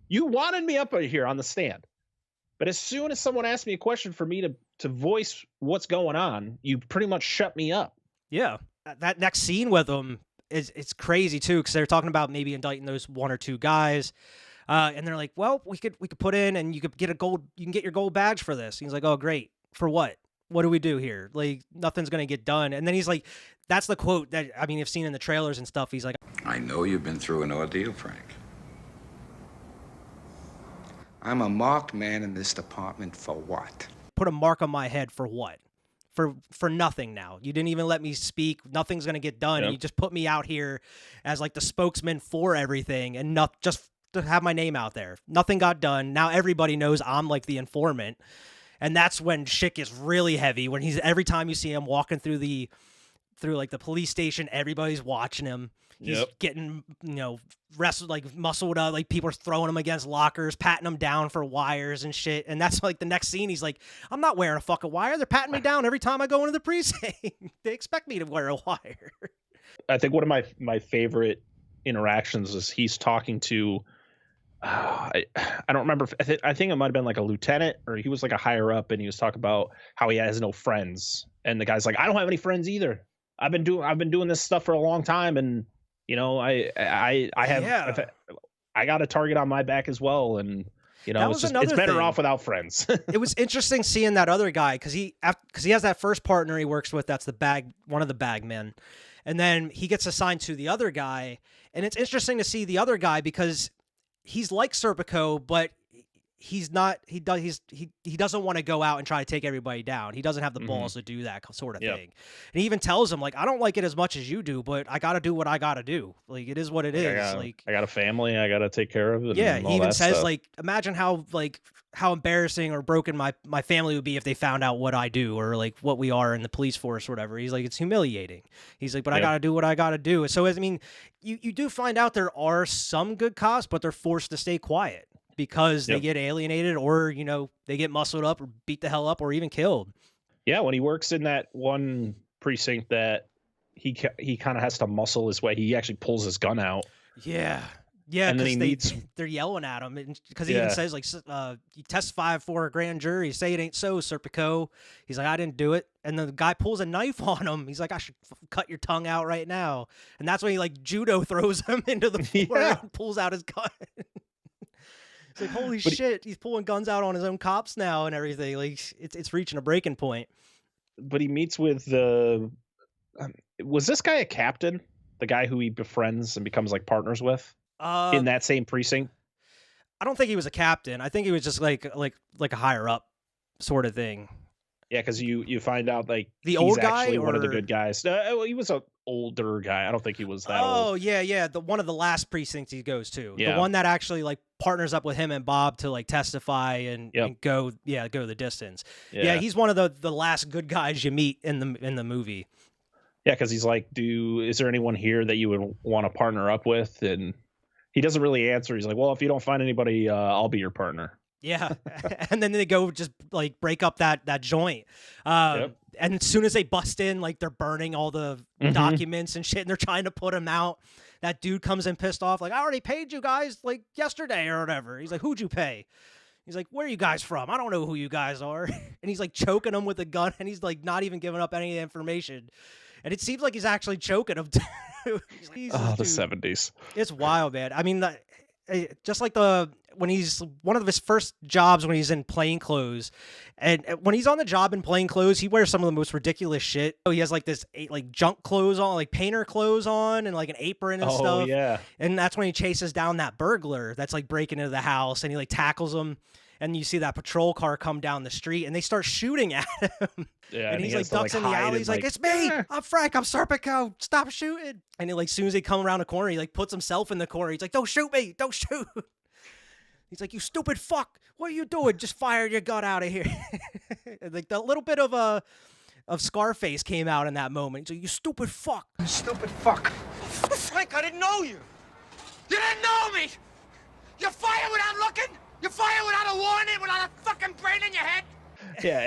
you wanted me up here on the stand, but as soon as someone asked me a question for me to voice what's going on, you pretty much shut me up. Yeah, that next scene with them it's crazy too, because they're talking about maybe indicting those 1 or 2 guys, and they're like, well, we could put in, and you can get your gold badge for this. And he's like, oh, great, for what? What do we do here? Like, nothing's gonna get done. And then he's like, that's the quote that you've seen in the trailers and stuff. He's like, I know you've been through an ordeal, Frank. I'm a marked man in this department for what? Put a mark on my head for what? For nothing now. You didn't even let me speak. Nothing's going to get done. Yep. And you just put me out here as like the spokesman for everything and just to have my name out there. Nothing got done. Now everybody knows I'm like the informant. And that's when shit gets really heavy. When every time you see him walking through like the police station, everybody's watching him. He's getting, wrestled, like muscled up, like people are throwing him against lockers, patting him down for wires and shit. And that's like the next scene. He's like, I'm not wearing a fucking wire. They're patting me down every time I go into the precinct. They expect me to wear a wire. I think one of my favorite interactions is he's talking to, I don't remember. I think it might've been like a lieutenant, or he was like a higher up, and he was talking about how he has no friends. And the guy's like, I don't have any friends either. I've been doing this stuff for a long time, and I got a target on my back as well, and it's better off without friends. It was interesting seeing that other guy because he has that first partner he works with that's one of the bag men, and then he gets assigned to the other guy, and it's interesting to see the other guy because he's like Serpico, but he's not he doesn't want to go out and try to take everybody down. He doesn't have the balls to do that sort of thing. And he even tells him, like, I don't like it as much as you do, but I got to do what I got to do. Like, it is what it is. I got a family I got to take care of. And yeah, he even says stuff. like, imagine how embarrassing or broken my family would be if they found out what I do or like what we are in the police force or whatever. He's like, it's humiliating. He's like, but I got to do what I got to do. So I mean, you do find out there are some good cops, but they're forced to stay quiet because they get alienated or, you know, they get muscled up or beat the hell up or even killed. Yeah, when he works in that one precinct that he kind of has to muscle his way, he actually pulls his gun out. Yeah. Yeah, and then they're yelling at him because he even says, like, you testify for a grand jury, say it ain't so, Serpico. He's like, I didn't do it. And the guy pulls a knife on him. He's like, I should cut your tongue out right now. And that's when he, like, judo throws him into the floor and pulls out his gun. It's like, holy shit, he's pulling guns out on his own cops now and everything. Like, it's reaching a breaking point. But he meets with was this guy a captain? The guy who he befriends and becomes like partners with in that same precinct? I don't think he was a captain. I think he was just like a higher up sort of thing. Yeah, because you find out like the old guy actually one of the good guys. He was an older guy. I don't think he was that old. Oh yeah, the one of the last precincts he goes to. Yeah. The one that actually like partners up with him and Bob to like testify and go the distance. Yeah, he's one of the last good guys you meet in the movie. Yeah, because he's like, is there anyone here that you would want to partner up with? And he doesn't really answer. He's like, well, if you don't find anybody, I'll be your partner. Yeah, and then they go just like break up that joint. And as soon as they bust in, like they're burning all the documents and shit, and they're trying to put him out. That dude comes in pissed off, like, I already paid you guys like yesterday or whatever. He's like, who'd you pay? He's like, where are you guys from? I don't know who you guys are. And he's like choking him with a gun, and he's like not even giving up any of the information. And it seems like he's actually choking him too. The 70s. It's wild, man. I mean, just like when he's one of his first jobs when he's in plain clothes, and when he's on the job in plain clothes, he wears some of the most ridiculous shit. He has like this like junk clothes on, like painter clothes on, and like an apron and stuff. Oh yeah. And that's when he chases down that burglar that's like breaking into the house, and he like tackles him. And you see that patrol car come down the street, and they start shooting at him. Yeah, and he's like ducks in the alley. He's like, "It's me. I'm Frank. I'm Serpico. Stop shooting!" And like, as soon as they come around the corner, he like puts himself in the corner. He's like, "Don't shoot me! Don't shoot!" He's like, "You stupid fuck! What are you doing? Just fire your gun out of here!" And like the little bit of Scarface came out in that moment. He's like, "You stupid fuck! You stupid fuck!" Frank, I didn't know you. You didn't know me. You fire without looking. You fire without a warning, without a fucking brain in your head. Yeah,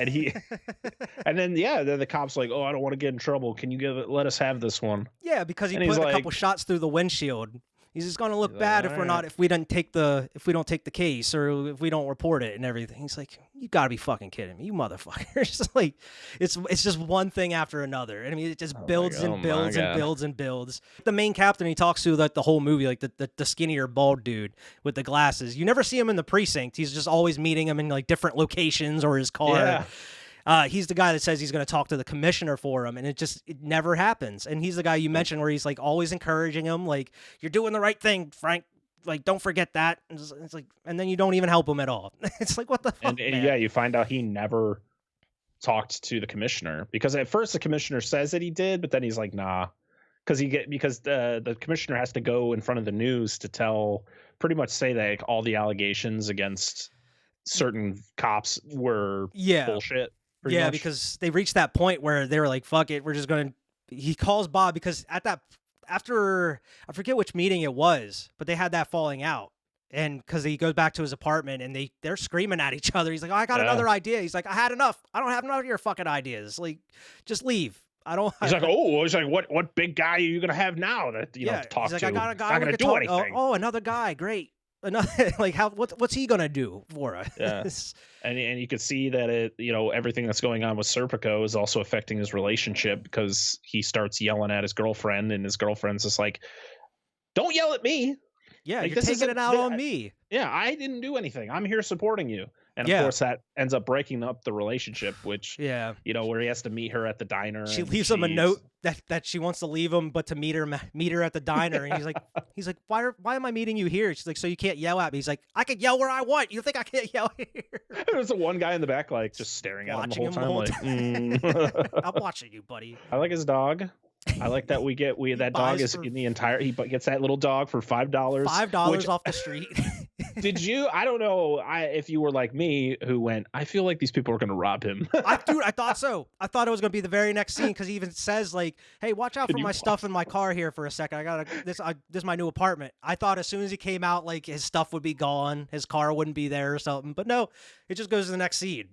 and then the cop's like, "Oh, I don't want to get in trouble. Can you let us have this one?" Yeah, because he put a couple shots through the windshield. He's just gonna look bad if we don't take the case or if we don't report it and everything. He's like, you gotta be fucking kidding me, you motherfuckers! Like, it's just one thing after another. I mean, it just builds and builds and builds and builds. The main captain he talks to like the whole movie, like the skinnier bald dude with the glasses. You never see him in the precinct. He's just always meeting him in like different locations or his car. Yeah. He's the guy that says he's going to talk to the commissioner for him, and it never happens. And he's the guy you mentioned where he's like always encouraging him, like, you're doing the right thing, Frank. Like, don't forget that. And it's like, and then you don't even help him at all. It's like, what the fuck, and man? Yeah, you find out he never talked to the commissioner, because at first the commissioner says that he did, but then he's like, nah, because the commissioner has to go in front of the news to pretty much say that like, all the allegations against certain cops were bullshit. Yeah, much. Because they reached that point where they were like, fuck it, we're just going to... He calls Bob because after I forget which meeting it was, but they had that falling out. And because he goes back to his apartment and they're screaming at each other. He's like, oh, I got another idea. He's like, I had enough. I don't have enough of your fucking ideas. Like, just leave. He's like, what big guy are you going to have now that, to talk he's like, to? I got a guy not going to do anything. Oh, another guy. Great. Another, like, what's he gonna do for us? Yeah. And you could see that everything that's going on with Serpico is also affecting his relationship, because he starts yelling at his girlfriend, and his girlfriend's just like, don't yell at me. Yeah, Like, you're taking it out on me. Yeah, I didn't do anything. I'm here supporting you. And of Yeah. course, that ends up breaking up the relationship, which, Yeah. you know, where he has to meet her at the diner. She and leaves him a note that she wants to leave him, but to meet her at the diner. And he's like, why am I meeting you here? She's like, so you can't yell at me. He's like, I can yell where I want. You think I can't yell here? There's the one guy in the back, like, just staring at him the whole time. I'm watching you, buddy. I like his dog. I like that that dog is in the entire. He gets that little dog for $5. $5 off the street. Did you? I don't know. If you were like me, who went, I feel like these people are going to rob him. I thought so. I thought it was going to be the very next scene because he even says like, "Hey, watch out for my stuff in my car here for a second. I got this. This is my new apartment." I thought as soon as he came out, like his stuff would be gone, his car wouldn't be there or something. But no, it just goes to the next scene.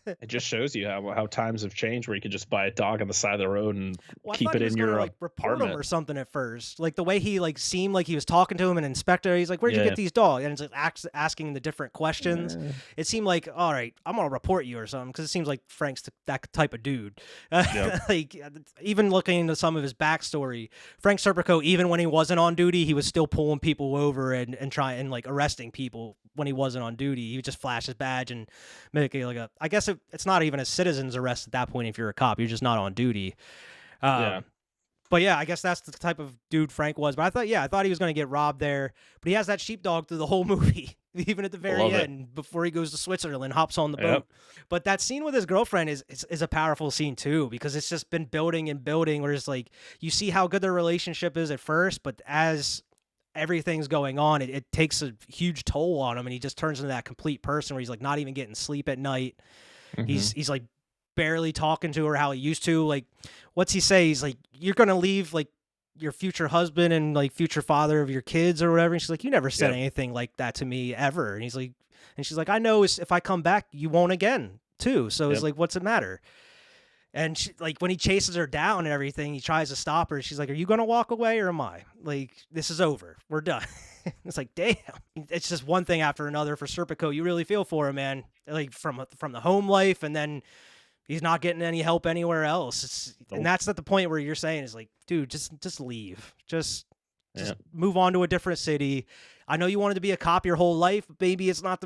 It just shows you how times have changed, where you could just buy a dog on the side of the road and keep it in your like report apartment him or something at first. Like the way he like seemed like he was talking to him, an inspector. He's like, "Where'd you get these dogs?" And it's like asking the different questions. Yeah. It seemed like, all right, I'm gonna report you or something, because it seems like Frank's that type of dude. Yep. Like even looking into some of his backstory, Frank Serpico, even when he wasn't on duty, he was still pulling people over and trying and like arresting people when he wasn't on duty. He would just flash his badge and make it like a. I guess it's not even a citizen's arrest at that point if you're a cop. You're just not on duty. Yeah. But yeah, I guess that's the type of dude Frank was. But I thought he was going to get robbed there. But he has that sheepdog through the whole movie, even at the very end, before he goes to Switzerland, hops on the boat. But that scene with his girlfriend is a powerful scene too, because it's just been building and building, where it's like you see how good their relationship is at first, but as everything's going on, it takes a huge toll on him, and he just turns into that complete person where he's like not even getting sleep at night. Mm-hmm. He's like barely talking to her how he used to. Like, what's he say? He's like, "You're gonna leave like your future husband and like future father of your kids or whatever." And she's like, "You never said anything like that to me ever." And she's like, "I know if I come back, you won't again too. So it's like, what's it matter?" And she, like when he chases her down and everything, he tries to stop her. She's like, "Are you gonna walk away or am I? Like, this is over. We're done." It's like, damn. It's just one thing after another for Serpico. You really feel for him, man. Like from the home life, and then he's not getting any help anywhere else. And that's at the point where you're saying is like, dude, just leave. Just move on to a different city. I know you wanted to be a cop your whole life, but maybe it's not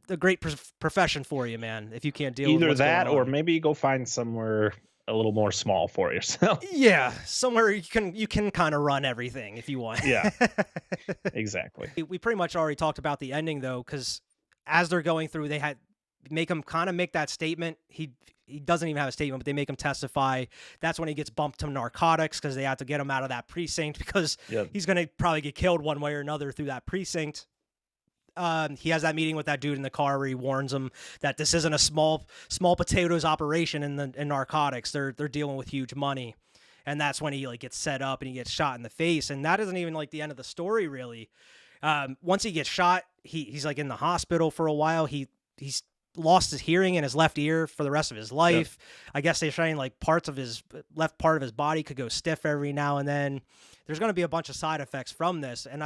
the great profession for you, man. If you can't deal with what's that, going on. or maybe go find somewhere a little more small for yourself. Yeah, somewhere you can kind of run everything if you want. Yeah, exactly. We pretty much already talked about the ending though, because as they're going through, they had make him kind of make that statement. He doesn't even have a statement, but they make him testify. That's when he gets bumped to narcotics because they have to get him out of that precinct because he's going to probably get killed one way or another through that precinct. He has that meeting with that dude in the car where he warns him that this isn't a small potatoes operation in narcotics. They're dealing with huge money. And that's when he like gets set up and he gets shot in the face. And that isn't even like the end of the story, really. Once he gets shot, he's like in the hospital for a while. He's lost his hearing in his left ear for the rest of his life. I guess they're saying like parts of his left part of his body could go stiff every now and then. There's going to be a bunch of side effects from this. And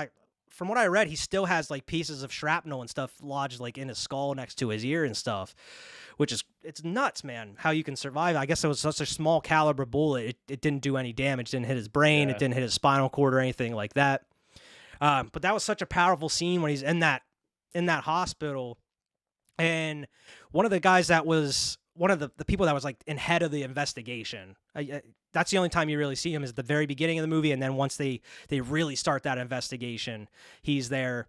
from what I read, he still has like pieces of shrapnel and stuff lodged like in his skull next to his ear and stuff, which is, it's nuts, man, how you can survive. I guess it was such a small caliber bullet. It didn't do any damage. Didn't hit his brain. It didn't hit his spinal cord or anything like that. But that was such a powerful scene when he's in that hospital. And one of the guys that was one of the people that was like in head of the investigation. That's the only time you really see him is the very beginning of the movie. And then once they really start that investigation, he's there.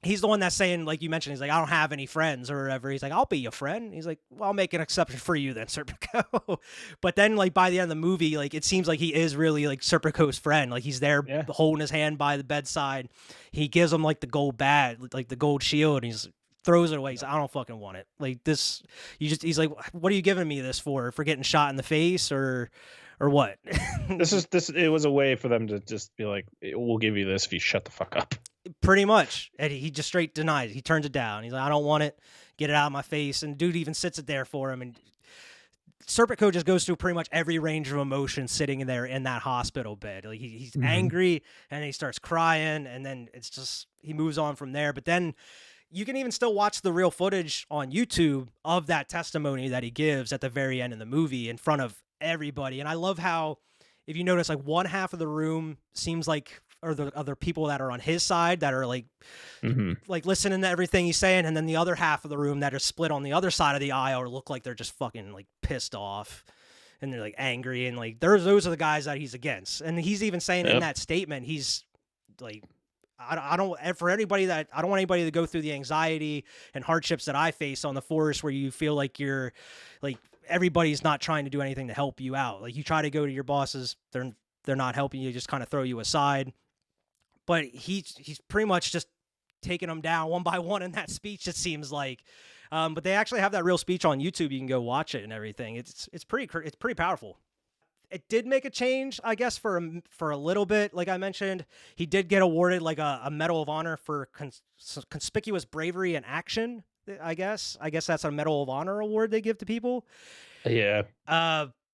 He's the one that's saying, like you mentioned, he's like, "I don't have any friends," or whatever. He's like, "I'll be your friend." He's like, "Well, I'll make an exception for you then, Serpico." But then like by the end of the movie, like it seems like he is really like Serpico's friend. Like he's there holding his hand by the bedside. He gives him like the gold bat, like the gold shield. And he's throws it away. He's like, "I don't fucking want it. Like this, he's like, "What are you giving me this for getting shot in the face or what?" It was a way for them to just be like, "We'll give you this if you shut the fuck up." Pretty much. And he just straight denies it. He turns it down. He's like, "I don't want it. Get it out of my face." And dude even sits it there for him. And Serpico just goes through pretty much every range of emotion sitting in there in that hospital bed. Like he's angry and he starts crying, and then it's just he moves on from there. But then you can even still watch the real footage on YouTube of that testimony that he gives at the very end of the movie in front of everybody. And I love how, if you notice, like one half of the room seems like or the other people that are on his side that are like Mm-hmm. like listening to everything he's saying, and then the other half of the room that are split on the other side of the aisle or look like they're just fucking like pissed off and they're like angry, and like those are the guys that he's against. And he's even saying in that statement, he's like, I don't for anybody that I don't want anybody to go through the anxiety and hardships that I face on the force, where you feel like you're like everybody's not trying to do anything to help you out. Like you try to go to your bosses, they're not helping you, just kind of throw you aside. But he's pretty much just taking them down one by one in that speech, it seems like. But they actually have that real speech on YouTube. You can go watch it and everything. It's pretty powerful. It did make a change, I guess, for a little bit. Like I mentioned, he did get awarded like a Medal of Honor for conspicuous bravery and action. I guess that's a Medal of Honor award they give to people. Yeah.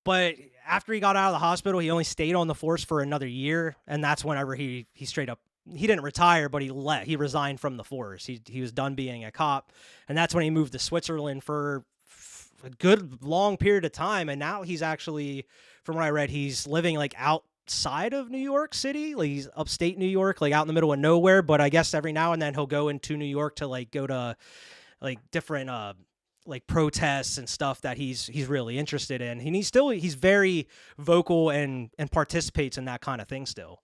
But after he got out of the hospital, he only stayed on the force for another year, and that's whenever he straight up, he didn't retire, but he resigned from the force. He was done being a cop, and that's when he moved to Switzerland for a good long period of time. And now he's actually, from what I read, he's living like outside of New York City, like he's upstate New York, like out in the middle of nowhere. But I guess every now and then he'll go into New York to like go to like different like protests and stuff that he's really interested in. And he's very vocal and participates in that kind of thing still.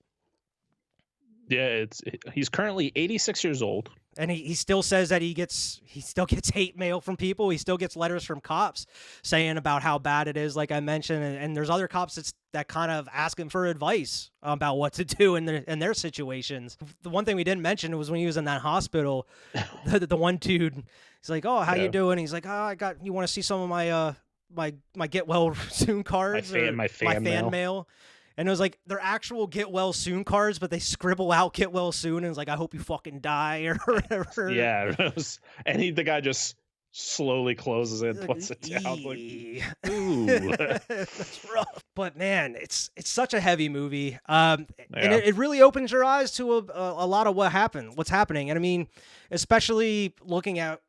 Yeah, he's currently 86 years old. And he still says that he still gets hate mail from people. He still gets letters from cops saying about how bad it is, like I mentioned. And there's other cops that kind of ask him for advice about what to do in their situations. The one thing we didn't mention was when he was in that hospital, the one dude, he's like, "Oh, how you doing?" He's like, "Oh, you want to see some of my my get well soon cards, my fan mail?" And it was like their actual get well soon cards, but they scribble out get well soon, and it's like, "I hope you fucking die," or whatever. Yeah, the guy just slowly closes it, puts it down. Like, ooh, that's rough. But man, it's such a heavy movie, and it really opens your eyes to a lot of what's happening. And I mean, especially looking at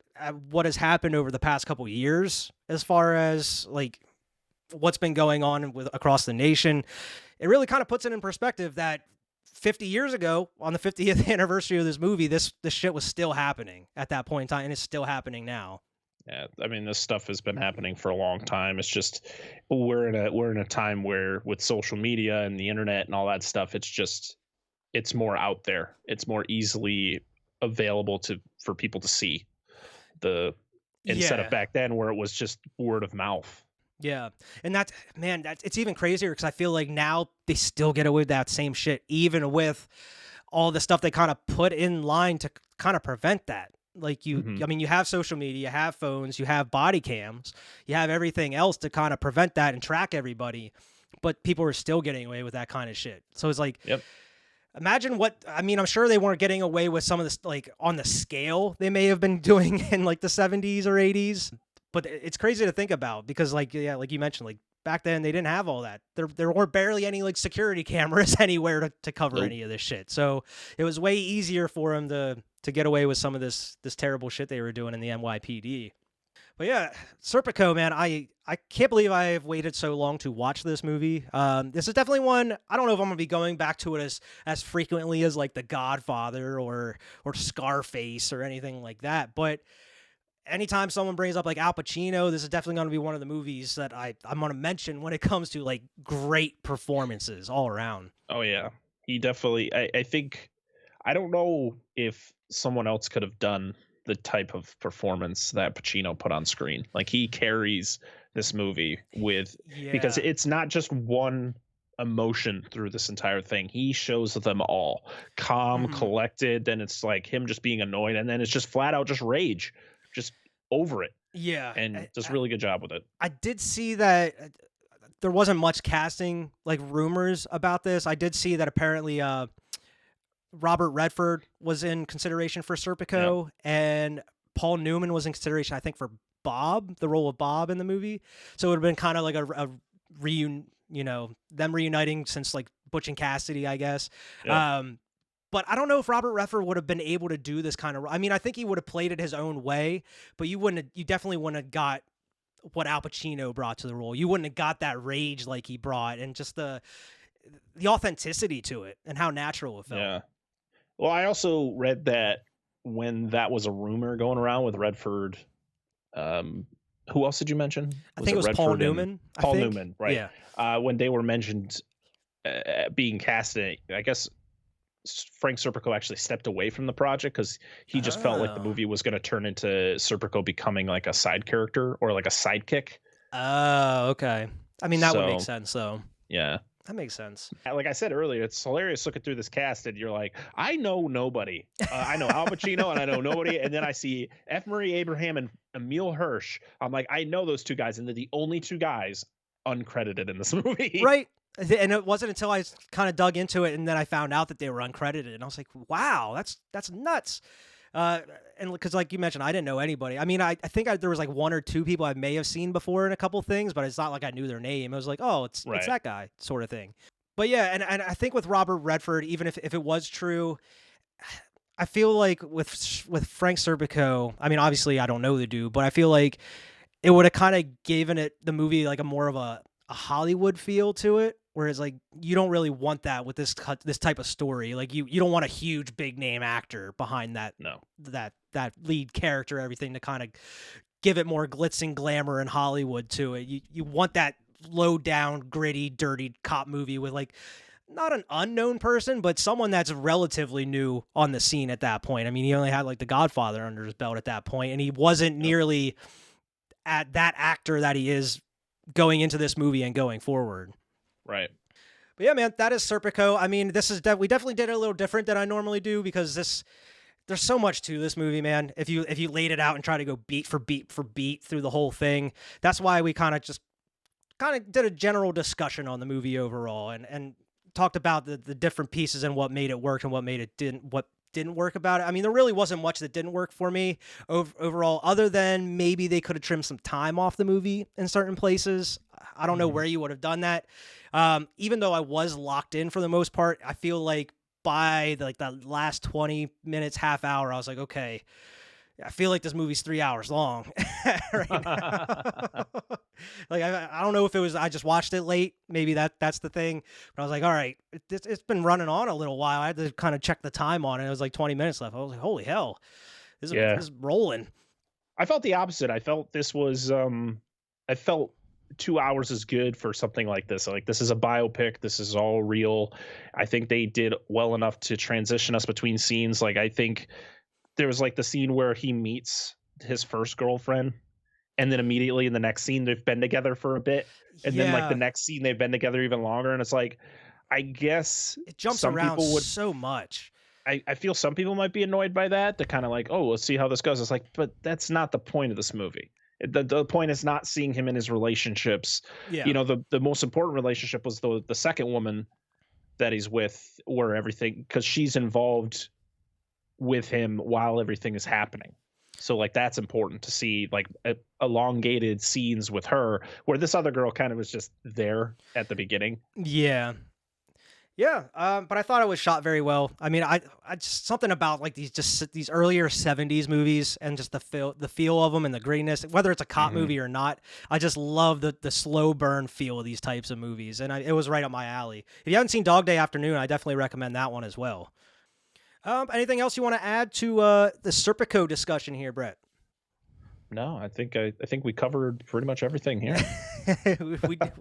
what has happened over the past couple years, as far as like what's been going on across the nation. It really kind of puts it in perspective that 50 years ago, on the 50th anniversary of this movie, this shit was still happening at that point in time, and it's still happening now. Yeah, I mean, this stuff has been happening for a long time. It's just we're in a time where with social media and the internet and all that stuff, it's more out there. It's more easily available for people to see. Instead of back then where it was just word of mouth. Yeah. And it's even crazier because I feel like now they still get away with that same shit, even with all the stuff they kind of put in line to kind of prevent that. Like I mean, you have social media, you have phones, you have body cams, you have everything else to kind of prevent that and track everybody, but people are still getting away with that kind of shit. So it's like, imagine I'm sure they weren't getting away with some of this, like on the scale they may have been doing in like the 70s or 80s. But it's crazy to think about because, like you mentioned, like back then they didn't have all that. There weren't barely any like security cameras anywhere to cover any of this shit. So it was way easier for them to get away with some of this terrible shit they were doing in the NYPD. But yeah, Serpico, man, I can't believe I've waited so long to watch this movie. This is definitely one, I don't know if I'm gonna be going back to it as frequently as like The Godfather or Scarface or anything like that, but anytime someone brings up like Al Pacino, this is definitely going to be one of the movies that I'm going to mention when it comes to like great performances all around. Oh yeah, he definitely. I think I don't know if someone else could have done the type of performance that Pacino put on screen. Like he carries this movie because it's not just one emotion through this entire thing. He shows them all calm, collected, then it's like him just being annoyed, and then it's just flat out just rage. Just over it. Yeah. And does a really good job with it. I did see that there wasn't much casting, like rumors about this. I did see that apparently Robert Redford was in consideration for Serpico, and Paul Newman was in consideration, I think, for Bob, the role of Bob in the movie. So it would have been kind of like a them reuniting since like Butch and Cassidy, I guess. Yeah. But I don't know if Robert Redford would have been able to do this kind of. I mean, I think he would have played it his own way, but you definitely wouldn't have got what Al Pacino brought to the role. You wouldn't have got that rage like he brought, and just the authenticity to it and how natural it felt. Yeah. Well, I also read that when that was a rumor going around with Redford, who else did you mention? I think it was Paul Newman. Paul Newman, right? Yeah. When they were mentioned being cast in it, I guess Frank Serpico actually stepped away from the project because he just felt like the movie was going to turn into Serpico becoming like a side character or like a sidekick. Oh, okay. I mean, that would make sense, though. Yeah. That makes sense. Like I said earlier, it's hilarious looking through this cast and you're like, I know nobody. I know Al Pacino and I know nobody. And then I see F. Murray Abraham and Emil Hirsch. I'm like, I know those two guys. And they're the only two guys uncredited in this movie. Right. And it wasn't until I kind of dug into it and then I found out that they were uncredited. And I was like, wow, that's nuts. And because like you mentioned, I didn't know anybody. I mean, I think there was like one or two people I may have seen before in a couple things, but it's not like I knew their name. It was like, oh, it's that guy sort of thing. But yeah, and I think with Robert Redford, even if it was true, I feel like with Frank Serpico, I mean, obviously I don't know the dude, but I feel like it would have kind of given it the movie like a more of a Hollywood feel to it. Whereas, like, you don't really want that with this type of story. Like, you don't want a huge big name actor behind that that lead character, everything to kind of give it more glitz and glamour and Hollywood to it. You want that low down, gritty, dirty cop movie with like not an unknown person, but someone that's relatively new on the scene at that point. I mean, he only had like The Godfather under his belt at that point, and he wasn't nearly at that actor that he is going into this movie and going forward. Right. But yeah, man, that is Serpico. I mean, this is we definitely did it a little different than I normally do because there's so much to this movie, man. If you laid it out and try to go beat for beat for beat through the whole thing, that's why we kind of did a general discussion on the movie overall and talked about the different pieces and what made it work and what didn't work about it. I mean, there really wasn't much that didn't work for me overall, other than maybe they could have trimmed some time off the movie in certain places. I don't know where you would have done that. Even though I was locked in for the most part, I feel like by the last 20 minutes, half hour, I was like, okay, I feel like this movie's 3 hours long right now. Like, I don't know if it was, I just watched it late. Maybe that's the thing. But I was like, all right, it's been running on a little while. I had to kind of check the time on it. It was like 20 minutes left. I was like, holy hell, this is rolling. I felt the opposite. I felt this was, I felt 2 hours is good for something like this. Like, this is a biopic. This is all real. I think they did well enough to transition us between scenes. Like, I think there was like the scene where he meets his first girlfriend, and then immediately in the next scene they've been together for a bit, and then like the next scene they've been together even longer, and it's like, I guess it jumps around so much. I feel some people might be annoyed by that. They're kind of like, oh, let's see how this goes. It's like, but that's not the point of this movie. The point is not seeing him in his relationships. Yeah. You know, the most important relationship was the second woman that he's with, where everything, because she's involved with him while everything is happening. So like, that's important to see, like elongated scenes with her, where this other girl kind of was just there at the beginning. Yeah. But I thought it was shot very well. I mean, I just something about like these earlier 70s movies and just the feel of them and the grittiness, whether it's a cop movie or not. I just love the slow burn feel of these types of movies, and it was right up my alley. If you haven't seen Dog Day Afternoon, I definitely recommend that one as well. Anything else you want to add to the Serpico discussion here, Brett? No, I think we covered pretty much everything here.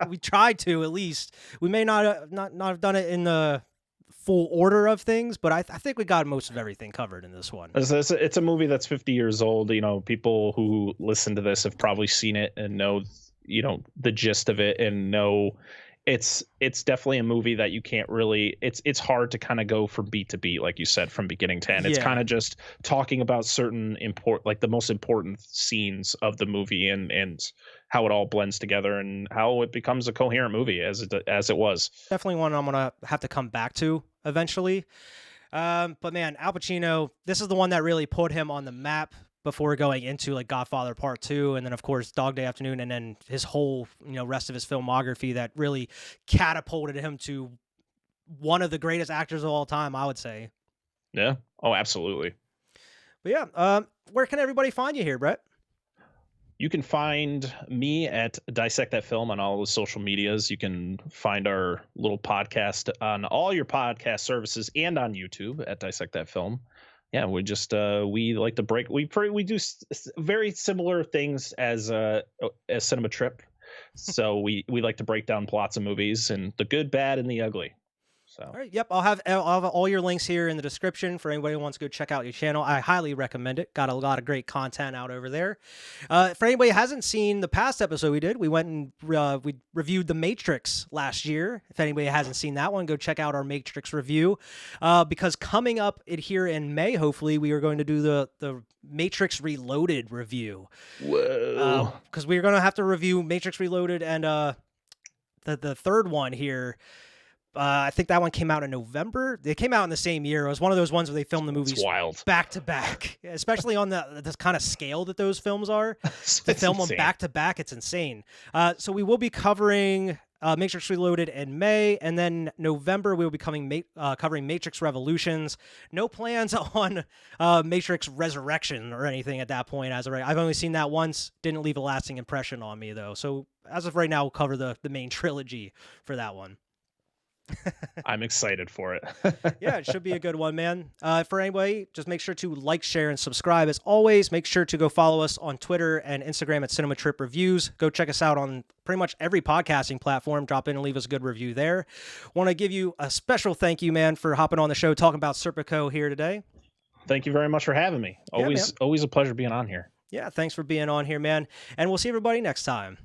we tried to, at least. We may not have done it in the full order of things, but I think we got most of everything covered in this one. It's a movie that's 50 years old. You know, people who listen to this have probably seen it and know, you know, the gist of it, and know it's definitely a movie that you can't really, it's hard to kind of go from beat to beat, like you said, from beginning to end. It's kind of just talking about certain like the most important scenes of the movie and how it all blends together and how it becomes a coherent movie as it was. Definitely one I'm gonna have to come back to eventually. But man, Al Pacino, this is the one that really put him on the map before going into like Godfather Part 2, and then of course Dog Day Afternoon, and then his whole, you know, rest of his filmography that really catapulted him to one of the greatest actors of all time, I would say. Yeah. Oh, absolutely. But yeah, where can everybody find you here, Brett? You can find me at Dissect That Film on all the social medias. You can find our little podcast on all your podcast services and on YouTube at Dissect That Film. Yeah, we just we like to break. We do very similar things as Cinema Trip. So we like to break down plots of movies and the good, bad, and the ugly. So. All right. Yep. I'll have all your links here in the description for anybody who wants to go check out your channel. I highly recommend it. Got a lot of great content out over there. For anybody who hasn't seen the past episode we did, we went and we reviewed The Matrix last year. If anybody hasn't seen that one, go check out our Matrix review. Because coming up here in May, hopefully, we are going to do the Matrix Reloaded review. Whoa. Because we're going to have to review Matrix Reloaded and the third one here. I think that one came out in November. They came out in the same year. It was one of those ones where they filmed the movies back to back, especially on the kind of scale that those films are. To film them back to back, it's insane. So we will be covering Matrix Reloaded in May, and then November we will be covering Matrix Revolutions. No plans on Matrix Resurrection or anything at that point. As of right, I've only seen that once. Didn't leave a lasting impression on me though. So as of right now, we'll cover the main trilogy for that one. I'm excited for it. Yeah, it should be a good one, man. For anybody, just make sure to like, share, and subscribe. As always, make sure to go follow us on Twitter and Instagram at Cinema Trip Reviews. Go check us out on pretty much every podcasting platform. Drop in and leave us a good review there. Want to give you a special thank you, man, for hopping on the show talking about Serpico here today. Thank you very much for having me. Always a pleasure being on here. Yeah, thanks for being on here, man. And we'll see everybody next time.